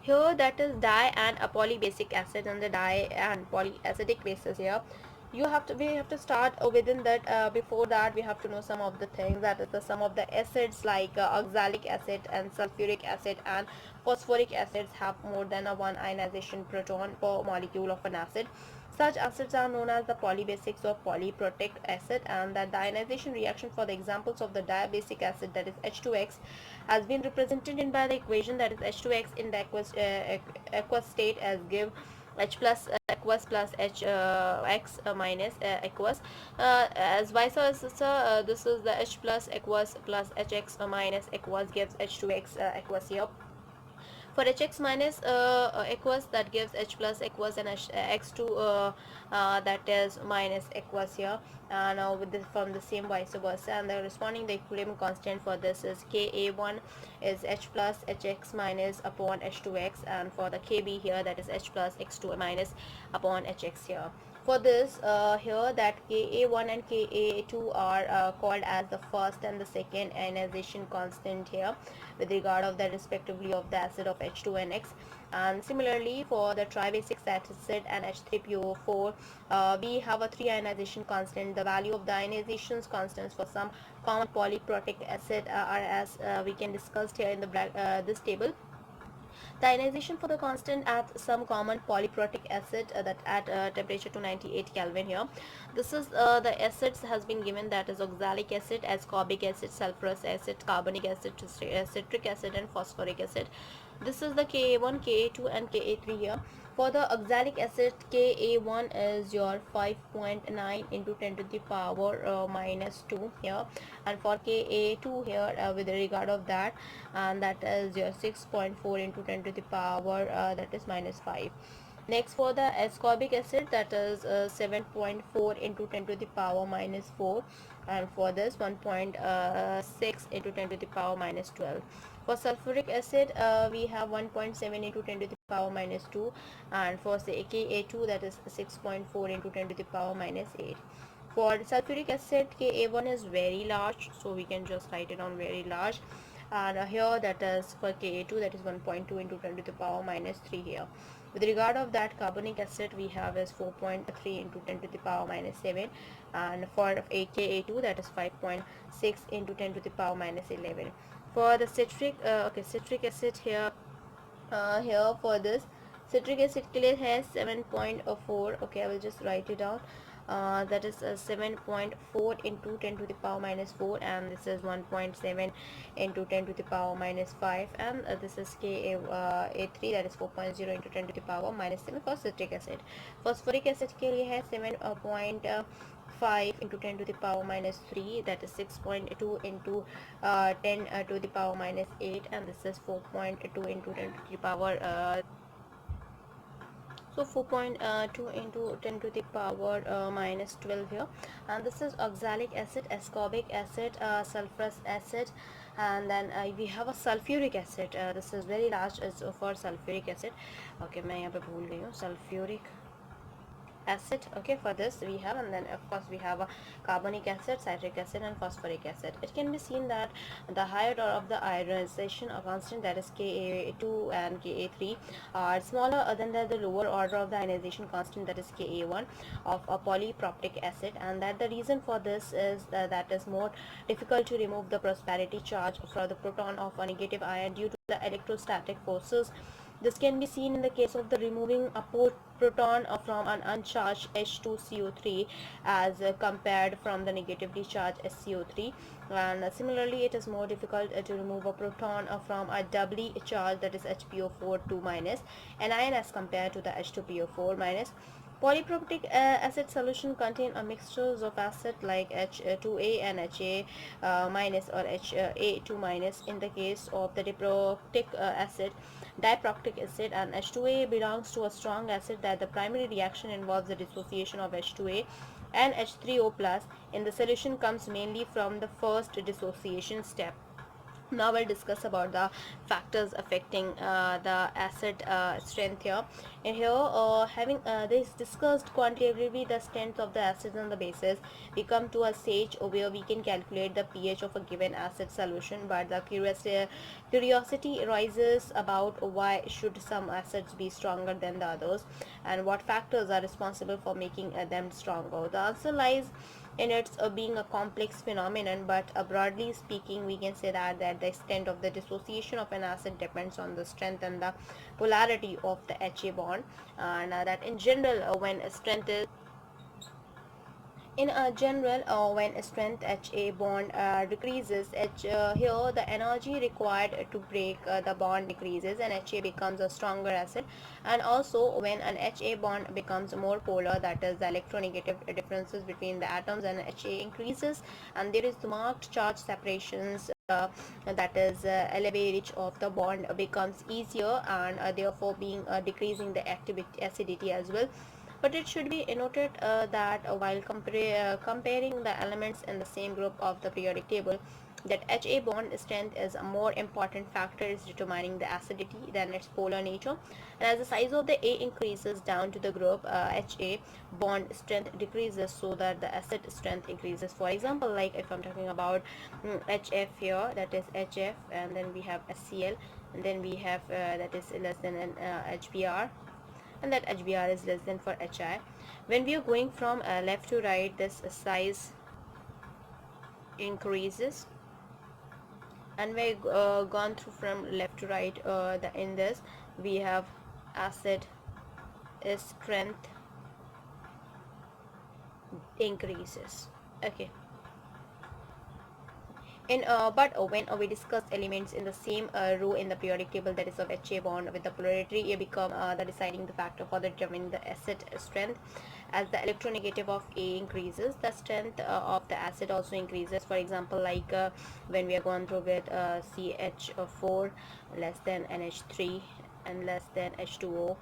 Here that is di and a polybasic acid, and the di and polyacidic bases here. We have to start within that. Before that we have to know some of the things, that is the some of the acids like oxalic acid and sulfuric acid and phosphoric acids have more than a one ionization proton per molecule of an acid. Such acids are known as the polybasics or polyprotic acid, and that the ionization reaction for the examples of the diabasic acid, that is H2X, has been represented in by the equation, that is H2X in the aqueous state as give H plus aqueous plus H X minus aqueous, as vice versa. This is the H plus aqueous plus HX minus aqueous gives H2X aqueous here. For Hx minus aqueous, that gives H plus aqueous, and X2 that is minus aqueous here. Now with this from the same vice versa, and the corresponding the equilibrium constant for this is Ka1 is H plus Hx minus upon H2x, and for the Kb here that is H plus X2 minus upon Hx here. For this here that Ka1 and Ka2 are called as the first and the second ionization constant here with regard of the respectively of the acid of H2 and X. And similarly for the tribasic acid and H3PO4 we have a 3 ionization constant. The value of the ionizations constants for some common polyprotic acid are as we can discuss here in the this table. The ionization for the constant at some common polyprotic acid that at temperature to 98 Kelvin here. This is the acids has been given, that is oxalic acid, ascorbic acid, sulfurous acid, carbonic acid, citric acid and phosphoric acid. This is the Ka1, Ka2 and Ka3 here. For the oxalic acid, Ka1 is your 5.9 into 10 to the power minus 2 here, and for Ka2 here with regard of that, and that is your 6.4 into 10 to the power that is minus 5. Next for the ascorbic acid, that is 7.4 into 10 to the power minus 4, and for this 1.6 into 10 to the power minus 12. For sulfuric acid we have 1.7 into 10 to the power minus 2, and for say Ka2 that is 6.4 into 10 to the power minus 8. For sulfuric acid Ka1 is very large, so we can just write it on very large, and here that is for Ka2 that is 1.2 into 10 to the power minus 3 here. With regard of that, carbonic acid we have is 4.3 into 10 to the power minus 7, and for Ka2 that is 5.6 into 10 to the power minus 11. For the citric citric acid here, here for this citric acid clear has 7.4. Okay, I will just write it down. That is 7.4 into 10 to the power minus 4, and this is 1.7 into 10 to the power minus 5, and this is A3, that is 4.0 into 10 to the power minus 7 for citric acid. Phosphoric acid के लिए है 7.5 into 10 to the power minus 3, that is 6.2 into 10 to the power minus 8, and this is 4.2 into 10 to the power 4.2 into 10 to the power minus 12 here. And this is oxalic acid, ascorbic acid, sulfurous acid, and then we have a sulfuric acid. This is very large as for sulfuric acid. Okay, मैं यहाँ पे भूल गई हूँ sulfuric acid. Okay, for this we have, and then of course we have a carbonic acid, citric acid, and phosphoric acid. It can be seen that the higher order of the ionization constant, that is Ka2 and Ka3, are smaller than the lower order of the ionization constant, that is Ka1 of a polypropic acid, and that the reason for this is that is more difficult to remove the prosperity charge for the proton of a negative ion due to the electrostatic forces. This can be seen in the case of the removing a proton from an uncharged H2CO3 as compared from the negatively charged SCO3, and similarly it is more difficult to remove a proton from a doubly charged, that is HPO4 2 minus anion as compared to the H2PO4 minus. Polypropic acid solution contain a mixtures of acid like H2A and HA minus or HA2 minus. In the case of the diprotic acid, and H2A belongs to a strong acid that the primary reaction involves the dissociation of H2A and H3O plus in the solution comes mainly from the first dissociation step. Now we'll discuss about the factors affecting the acid strength here. And here having this discussed quantitatively the strength of the acids and the bases, we come to a stage where we can calculate the pH of a given acid solution, but the curiosity arises about why should some acids be stronger than the others, and what factors are responsible for making them stronger. The answer lies in its being a complex phenomenon, but broadly speaking we can say that the extent of the dissociation of an acid depends on the strength and the polarity of the HA bond, and that in general when strength is when strength HA bond decreases, here the energy required to break the bond decreases and HA becomes a stronger acid. And also when an HA bond becomes more polar, that is the electronegative differences between the atoms and HA increases, and there is marked charge separations, that is leverage of the bond becomes easier, and therefore being decreasing the acidity as well. But it should be noted that while comparing the elements in the same group of the periodic table, that HA bond strength is a more important factor is determining the acidity than its polar nature. And as the size of the A increases down to the group, HA bond strength decreases so that the acid strength increases. For example, like if I'm talking about HF here, that is HF, and then we have HCl, and then we have that is less than an HBr, and that HBr is less than for HI. When we are going from left to right, this size increases, and we gone through from left to right, in this we have acid strength increases. Okay. But when we discuss elements in the same row in the periodic table, that is of HA bond with the polarity, it become the deciding the factor for determining the acid strength. As the electronegative of A increases, the strength of the acid also increases. For example, like when we are going through with CH4 less than NH3 and less than H2O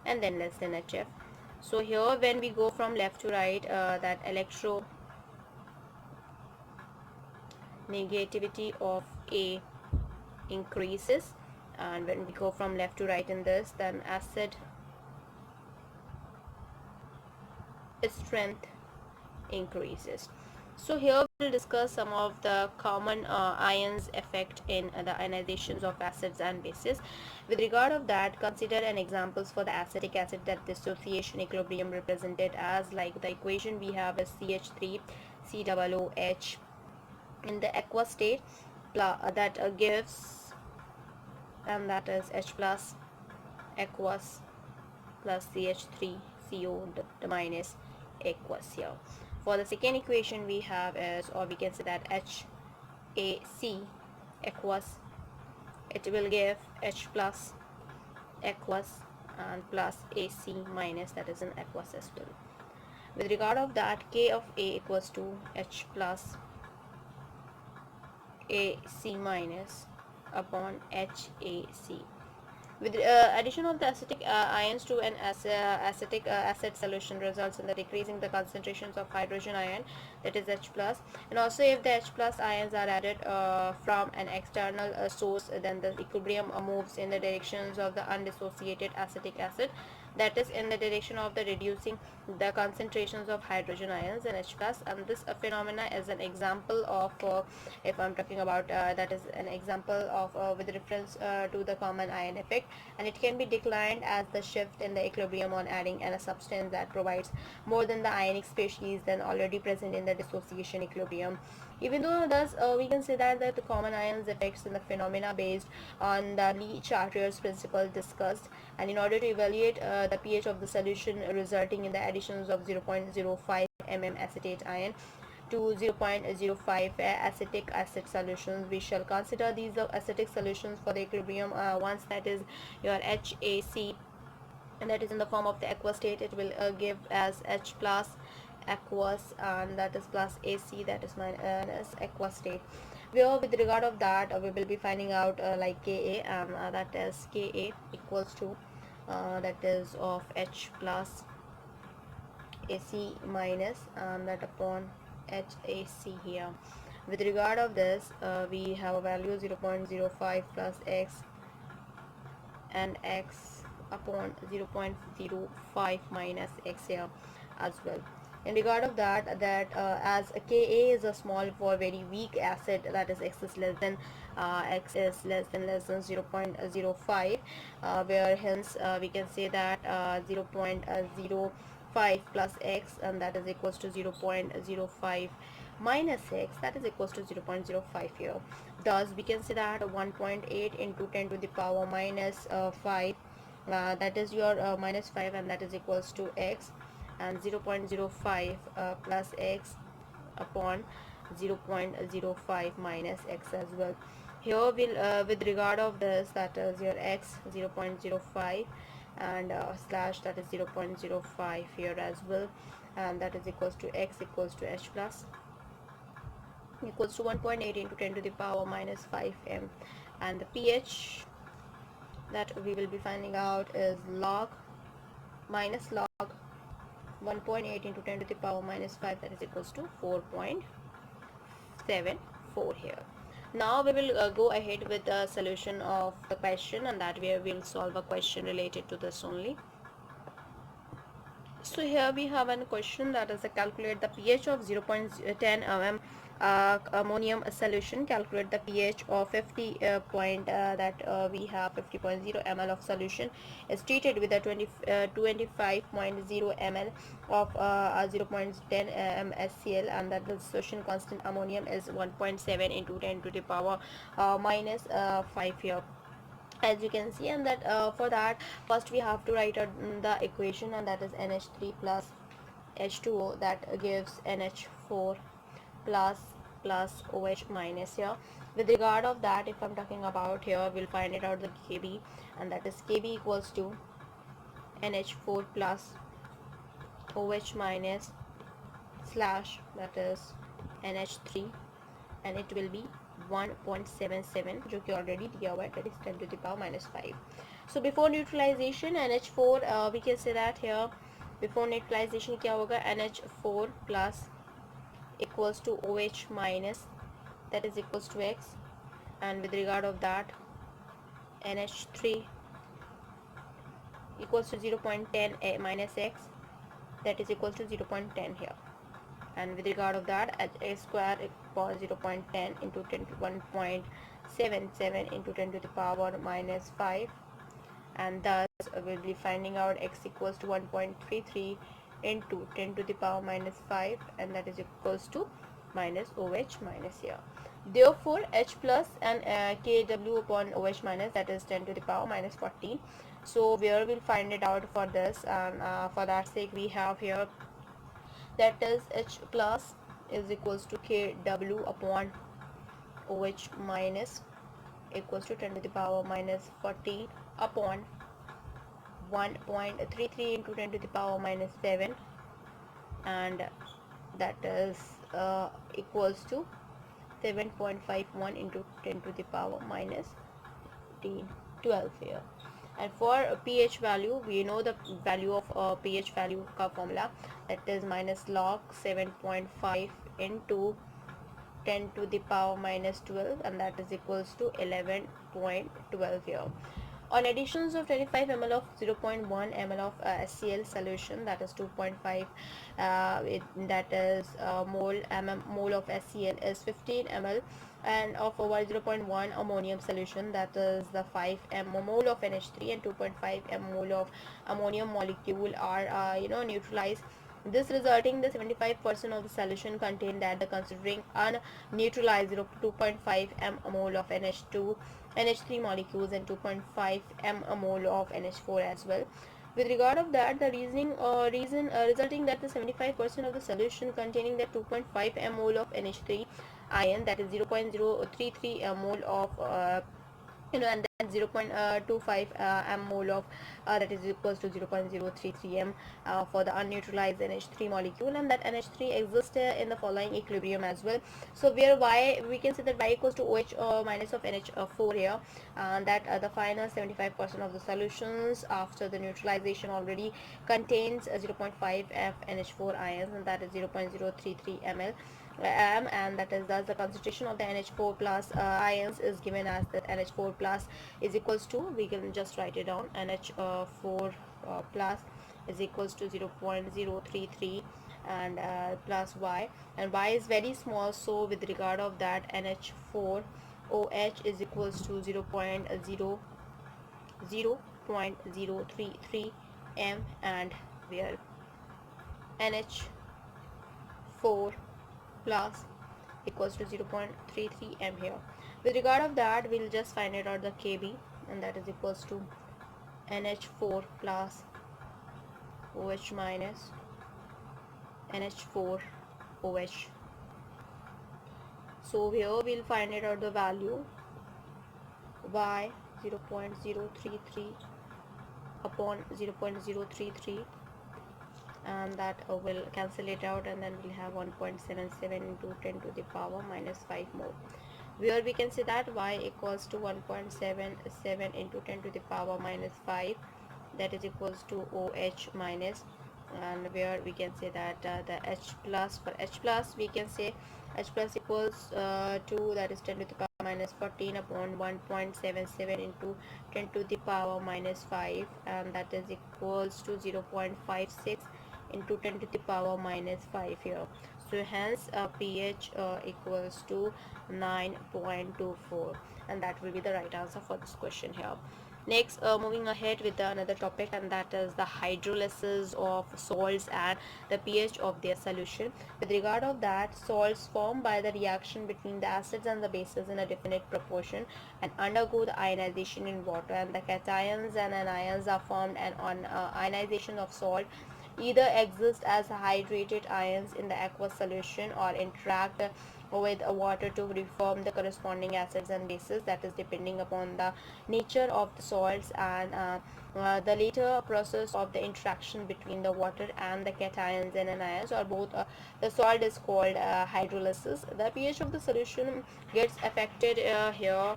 and then less than HF. So here when we go from left to right, that negativity of A increases, and when we go from left to right in this, then acid strength increases. So here we'll discuss some of the common ions effect in the ionizations of acids and bases. With regard of that, consider an examples for the acetic acid that dissociation equilibrium represented as, like the equation we have is CH3 COOH in the aqueous state, that gives, and that is H plus aqueous plus CH3 CO minus aqueous here. For the second equation we have is, or we can say that HAC aqueous, it will give H plus aqueous and plus AC minus, that is an aqueous as well. With regard of that, K of A equals to H plus AC minus upon HAC. With addition of the acetic ions to an acetic acid solution results in the decreasing the concentrations of hydrogen ion, that is H plus, and also if the H plus ions are added from an external source, then the equilibrium moves in the directions of the undissociated acetic acid, that is in the direction of the reducing the concentrations of hydrogen ions and H plus. And this phenomena is an example of, if I'm talking about, that is an example of with reference to the common ion effect, and it can be declined as the shift in the equilibrium on adding a substance that provides more than the ionic species than already present in the dissociation equilibrium. Even though thus we can say that the common ions effects in the phenomena based on the Lee-Chartier's principle discussed, and in order to evaluate the pH of the solution resulting in the additions of 0.05 mm acetate ion to 0.05 acetic acid solutions, we shall consider these acetic solutions for the equilibrium once that is your HAC, and that is in the form of the aqueous state, it will give as H plus aqueous, and that is plus AC, that is minus aqueous state. Where with regard of that we will be finding out like Ka, and that is Ka equals to that is of H plus AC minus, and that upon HAC here. With regard of this we have a value 0.05 plus X and X upon 0.05 minus X here as well. In regard of that, as Ka is a small for very weak acid, that is X is less than less than 0.05, where hence we can say that 0.05 plus X, and that is equals to 0.05 minus X, that is equals to 0.05 here. Thus we can say that 1.8 into 10 to the power minus 5, that is your minus 5, and that is equals to X, and 0.05 plus X upon 0.05 minus X as well. Here we'll with regard of this, that is your X 0.05 and slash, that is 0.05 here as well, and that is equals to X equals to H plus equals to 1.8 into 10 to the power minus 5 m, and the pH that we will be finding out is log 1.8 into 10 to the power minus 5, that is equals to 4.74 here. Now we will go ahead with the solution of the question, and that way we will solve a question related to this only. So here we have a question that is calculate the pH of 0.10 mm ammonium solution. Calculate the pH of 50 we have 50.0 ml of solution is treated with a 25.0 ml of 0.10 mSCl, and that the solution constant ammonium is 1.7 into 10 to the power minus 5 here, as you can see. And that for that, first we have to write the equation, and that is NH3 plus H2O, that gives NH4 plus OH minus here. With regard of that, if I'm talking about here, we'll find it out the Kb, and that is Kb equals to NH4 plus OH minus slash, that is NH3, and it will be 1.77, जो कि already दिया हुआ है, that is 10 to the power minus 5. So before neutralization, NH4 we can say that here before neutralization क्या होगा, NH4 plus equals to OH minus, that is equals to X, and with regard of that NH3 equals to 0.10 minus X, that is equals to 0.10 here, and with regard of that, a square equals 0.10 into 10 to 1.77 into 10 to the power minus 5, and thus we'll be finding out x equals to 1.33 into 10 to the power minus 5, and that is equals to minus OH minus here. Therefore H plus and kW upon OH minus, that is 10 to the power minus 14. So where we'll find it out for this, and for that sake we have here that is H plus is equals to kW upon OH minus equals to 10 to the power minus 14 upon 1.33 into 10 to the power minus 7, and that is equals to 7.51 into 10 to the power minus 12 here. And for pH value, we know the value of pH value का formula, that is minus log 7.5 into 10 to the power minus 12, and that is equals to 11.12 here. On additions of 25 ml of 0.1 ml of HCl solution, that is 2.5 that is mole of HCl is 15 ml, and of 0.1 ammonium solution, that is the 5 mole of NH3 and 2.5 mole of ammonium molecule are neutralized. This resulting the 75% of the solution contained that the considering unneutralized 2.5 mol of NH3 molecules and 2.5 mol of NH4 as well. With regard of that, the resulting that the 75% of the solution containing the 2.5 mol of NH3 ion, that is 0.033 mol of and then 0.25 mole of that is equals to 0.033 m for the unneutralized NH3 molecule, and that NH3 exists in the following equilibrium as well. So where Y, we can say that Y equals to OH minus of NH4 here, that the final 75% of the solutions after the neutralization already contains 0.5 F NH4 ions, and that is 0.033 ml and that is thus the concentration of the NH4 plus ions is given as that NH4 plus is equals to, we can just write it down, NH4 plus is equals to 0.033 and plus Y, and Y is very small, so with regard of that NH4 OH is equals to 0.033 m, and where NH4 plus equals to 0.33 m here. With regard of that, we'll just find it out the Kb, and that is equals to NH4 plus OH minus NH4 OH. So here we'll find it out the value Y 0.033 upon 0.033, and that will cancel it out, and then we'll have 1.77 into 10 to the power minus 5 more, where we can say that Y equals to 1.77 into 10 to the power minus 5, that is equals to OH minus, and where we can say that the H plus, for H plus we can say H plus equals to, that is 10 to the power minus 14 upon 1.77 into 10 to the power minus 5, and that is equals to 0.56 into 10 to the power minus 5 here. So hence pH equals to 9.24, and that will be the right answer for this question here. Next, moving ahead with another topic, and that is the hydrolysis of salts and the pH of their solution. With regard of that, salts formed by the reaction between the acids and the bases in a definite proportion and undergo the ionization in water, and the cations and anions are formed, and on ionization of salt either exist as hydrated ions in the aqueous solution or interact with water to reform the corresponding acids and bases, that is depending upon the nature of the salts and the later process of the interaction between the water and the cations and anions or both. The salt is called hydrolysis. The pH of the solution gets affected here.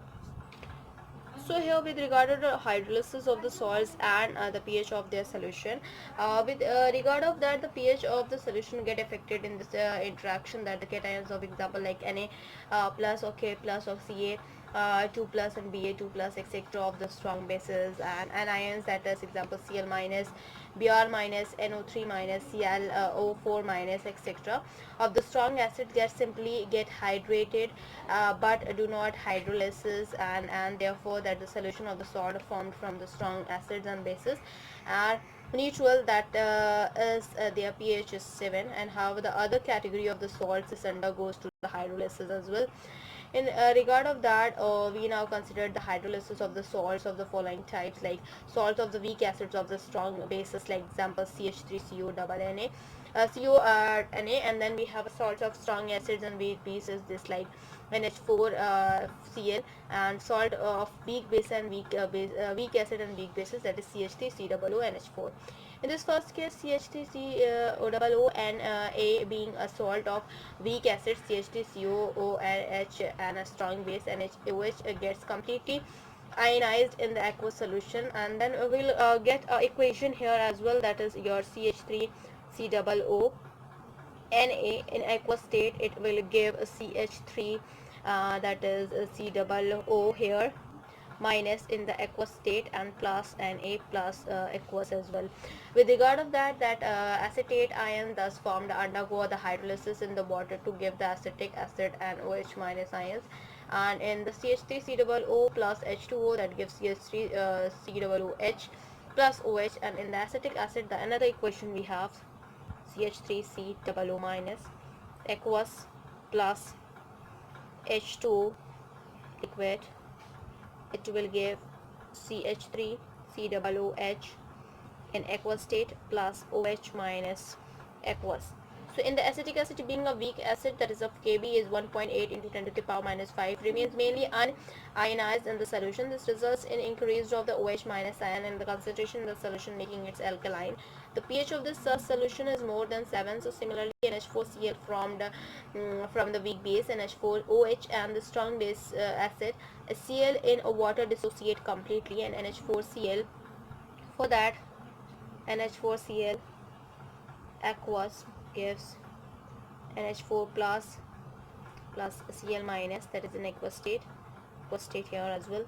So here with regard to the hydrolysis of the salts and the pH of their solution, with regard of that, the pH of the solution get affected in this interaction, that the cations of example like Na plus or K plus or Ca 2 plus and Ba2 plus etc. of the strong bases, and anions, that is example Cl minus, Br minus, NO3 minus, ClO4 minus etc. of the strong acid, they simply get hydrated but do not hydrolysis, and therefore that the solution of the salt formed from the strong acids and bases are neutral, that is their pH is 7, and however the other category of the salts is undergoes to the hydrolysis as well. In regard of that, we now consider the hydrolysis of the salts of the following types, like salts of the weak acids of the strong bases, like example CH3CO double Na, Na, and then we have salts of strong acids and weak bases, this like NH4 Cl, and salt of weak base and weak acid and weak bases, that is CH3COO NH4. In this first case, CH3COO and A being a salt of weak acid, CH3COOH, and a strong base NaOH gets completely ionized in the aqueous solution, and then we'll get an equation here as well, that is your CH3COO Na in aqueous state, it will give a CH3, that is COO here, minus in the aqueous state, and plus Na plus aqueous as well. With regard of that, acetate ion thus formed undergo the hydrolysis in the water to give the acetic acid and OH minus ions, and in the CH3COO plus H2O, that gives CH3COOH plus OH, and in the acetic acid, the another equation we have CH3COO minus aqueous plus H2O liquid, it will give CH3COOH in aqueous state plus OH minus aqueous. So in the acetic acid being a weak acid, that is of Kb is 1.8 into 10 to the power minus 5, remains mainly unionized in the solution. This results in increase of the OH minus ion and the concentration in the solution, making it alkaline. The pH of this solution is more than 7. So similarly, NH4Cl from the weak base NH4OH and the strong base acid Cl in water dissociate completely, and NH4Cl, for that NH4Cl aqueous gives NH4 plus Cl minus, that is in aqueous state here as well.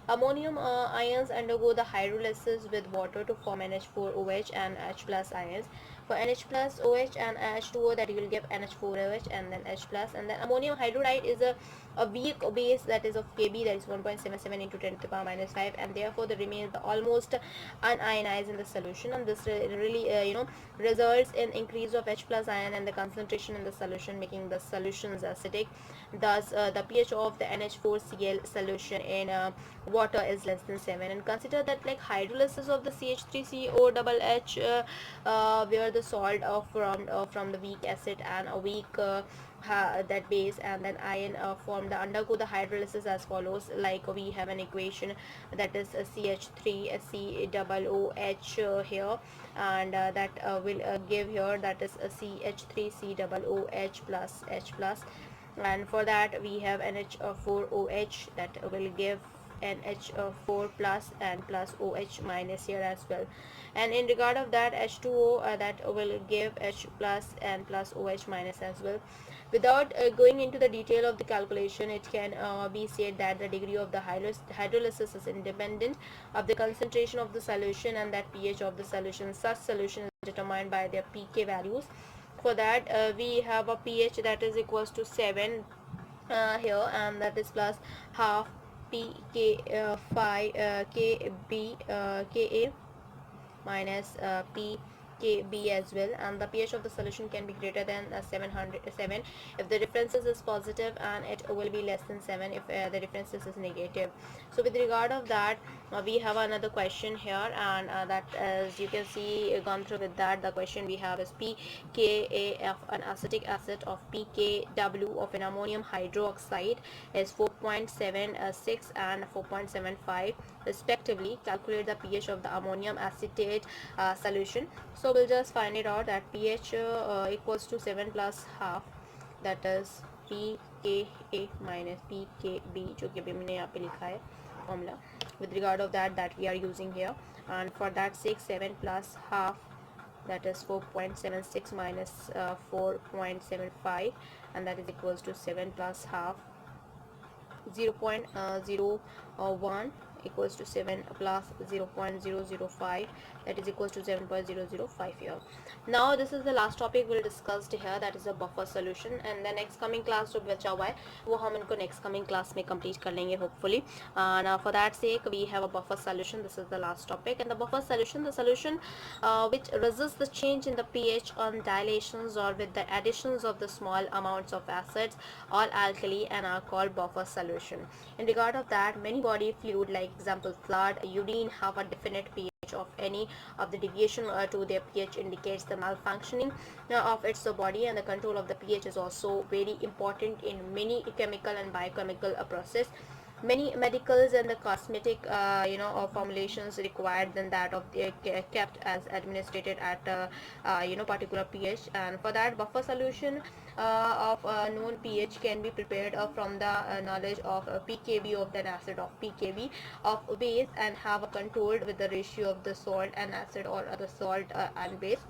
Ammonium ions undergo the hydrolysis with water to form NH4OH and H plus ions. For NH plus OH and H2O, that you will give NH4OH and then H plus, and then ammonium hydride is a weak base, that is of Kb, that is 1.77 into 10 to the power minus 5, and therefore the remains almost unionized in the solution, and this really results in increase of H plus ion and the concentration in the solution, making the solutions acidic. Thus the pH of the NH4Cl solution in water is less than 7. And consider that like hydrolysis of the CH3COOH, where the salt from the weak acid and a weak that base and then ion formed undergo the hydrolysis as follows. Like we have an equation, that is CH3COOH here, and that will give here, that is CH3COOH plus H plus, and for that we have NH4OH, that will give NH4 plus and plus OH minus here as well. And in regard of that H2O, that will give H plus and plus OH minus as well. Without going into the detail of the calculation, it can be said that the degree of the hydrolysis is independent of the concentration of the solution and that pH of the solution. Such solution is determined by their pK values. For that we have a pH that is equals to 7 here, and that is plus half pK 5 KB Ka minus pKb as well, and the pH of the solution can be greater than 7 if the differences is positive, and it will be less than 7 if the differences is negative. So with regard of that, we have another question here, and that, as you can see, gone through with that, the question we have is pKa an acetic acid of pKw of an ammonium hydroxide is 4.76 and 4.75 respectively. Calculate the pH of the ammonium acetate solution. So we'll just find it out, that pH equals to 7 plus half, that is pKa minus pKb, जो कि अभी मैंने यहाँ पे लिखा है formula. With regard of that we are using here, and for that 7 plus half, that is 4.76 minus 4.75, and that is equals to 7 plus half, 0.01 equals to 7 plus 0.005, that is equals to 7.005 here. Now this is the last topic we'll discuss here, that is a buffer solution, and the next coming class जो बचा हुआ है वो हम इनको next coming class में complete कर लेंगे hopefully. Now for that sake we have a buffer solution. This is the last topic, and the buffer solution, the solution which resists the change in the pH on dilations or with the additions of the small amounts of acids or alkali and are called buffer solution. In regard of that, many body fluid like example blood, urine have a definite pH of any of the deviation to their pH indicates the malfunctioning of its body, and the control of the pH is also very important in many chemical and biochemical process. Many medicals and the cosmetic formulations required than that of kept as administered at particular pH, and for that buffer solution of known pH can be prepared from the knowledge of pKb of that acid of pKb of base, and have a controlled with the ratio of the salt and acid or other salt and base.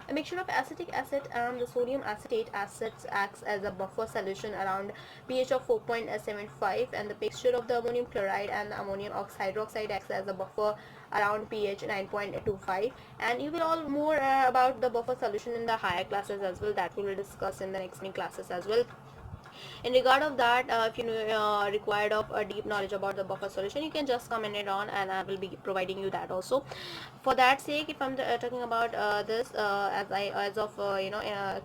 A mixture of acetic acid and the sodium acetate acids acts as a buffer solution around pH of 4.75, and the mixture of the ammonium chloride and the ammonium hydroxide acts as a buffer around pH 9.25. And you will all more about the buffer solution in the higher classes as well, that we will discuss in the next classes as well. In regard of that, if you required of a deep knowledge about the buffer solution, you can just comment it on, and I will be providing you that also. For that sake, if I'm talking about this as of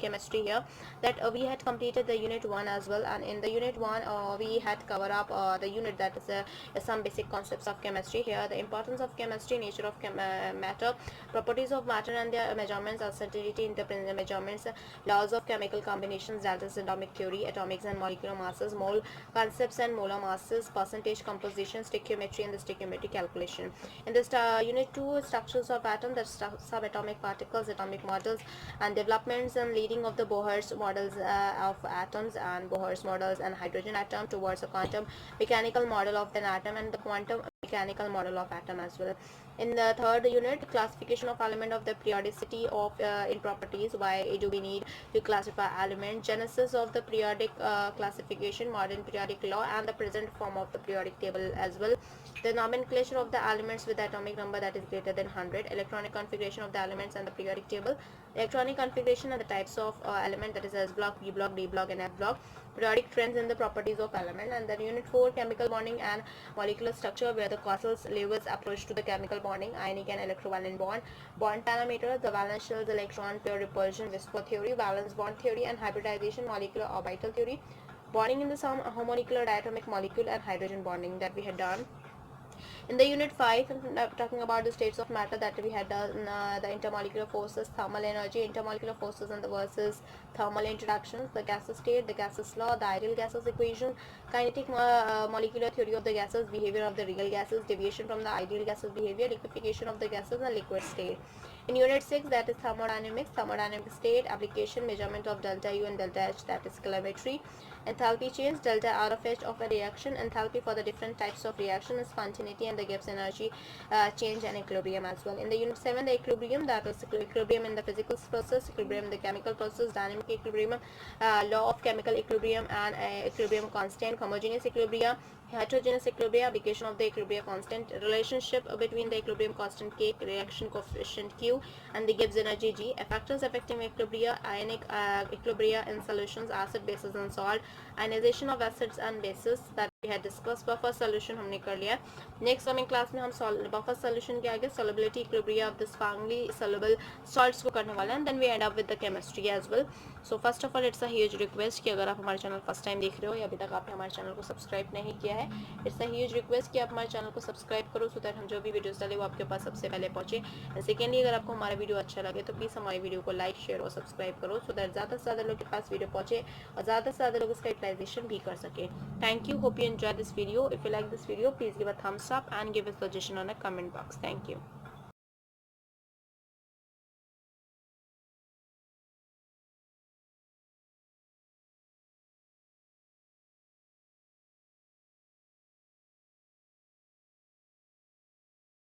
chemistry here, that we had completed the unit 1 as well, and in the unit 1 we had covered up the unit that is some basic concepts of chemistry here, the importance of chemistry, nature of matter, properties of matter and their measurements, uncertainty in the measurements, laws of chemical combinations, that is atomic theory, atomics and molecular masses, mole concepts and molar masses, percentage composition, stoichiometry and the stoichiometry calculation. In this unit 2, structures of atom, the subatomic particles, atomic models and developments and leading of the Bohr's models of atoms and Bohr's models and hydrogen atom towards a quantum mechanical model of an atom and the quantum mechanical model of atom as well. In the third unit, classification of element of the periodicity of in properties, why do we need to classify element, genesis of the periodic classification, modern periodic law and the present form of the periodic table as well, the nomenclature of the elements with the atomic number that is greater than 100, electronic configuration of the elements and the periodic table, electronic configuration and the types of element, that is S block, P block, D block and F block, periodic trends in the properties of element. And then unit 4, chemical bonding and molecular structure, where the causal levers approach to the chemical bonding, ionic and electrovalent bond parameter, the valence shells, electron pair repulsion, whisper theory, valence bond theory and hybridization, molecular orbital theory, bonding in the some homonuclear diatomic molecule and hydrogen bonding that we had done. In the unit 5, talking about the states of matter, that we had done the intermolecular forces, thermal energy, intermolecular forces and the versus thermal interactions, the gaseous state, the gaseous law, the ideal gases equation, kinetic molecular theory of the gases, behavior of the real gases, deviation from the ideal gases behavior, liquefaction of the gases and liquid state. In unit 6, that is thermodynamics, thermodynamic state, application, measurement of delta U and delta H, that is calorimetry, enthalpy change, delta R of H of a reaction, enthalpy for the different types of reaction, spontaneity and the Gibbs energy change and equilibrium as well. In the unit 7, the equilibrium, that is equilibrium in the physical process, equilibrium in the chemical process, dynamic equilibrium, law of chemical equilibrium and equilibrium constant, homogeneous equilibrium, heterogeneous equilibrium, application of the equilibrium constant, relationship between the equilibrium constant K, reaction coefficient Q and the Gibbs energy G, factors affecting equilibria, ionic equilibria in solutions, acid, bases and salt, ionization of acids and bases that we had discussed. Buffer solution हमने कर लिया. Next coming class में हम buffer solution के आगे solubility equilibria of the strongly soluble salts को करने वाले हैं, and then we end up with the chemistry as well. So first of all, it's a huge request कि अगर आप हमारे चैनल फर्स्ट टाइम देख रहे हो या अभी तक आपने हमारे चैनल को सब्सक्राइब नहीं किया है, इट्स अ ह्यूज रिक्वेस्ट कि आप हमारे चैनल को सब्सक्राइब करो, सो दैट हम जो भी वीडियोस डालें वो आपके पास सबसे पहले पहुंचे. एंड सेकेंडली, अगर आपको हमारा वीडियो अच्छा लगे तो प्लीज़ हमारी वीडियो को लाइक, शेयर और सब्सक्राइब करो, सो दैट ज़्यादा से ज़्यादा लोग के पास वीडियो पहुंचे और ज़्यादा से ज़्यादा लोग इसका यूटिलाइजेशन भी कर सके. Thank you, hope you enjoy this video. If you like this video, please give a thumbs up and give a suggestion on a comment box. Thank you.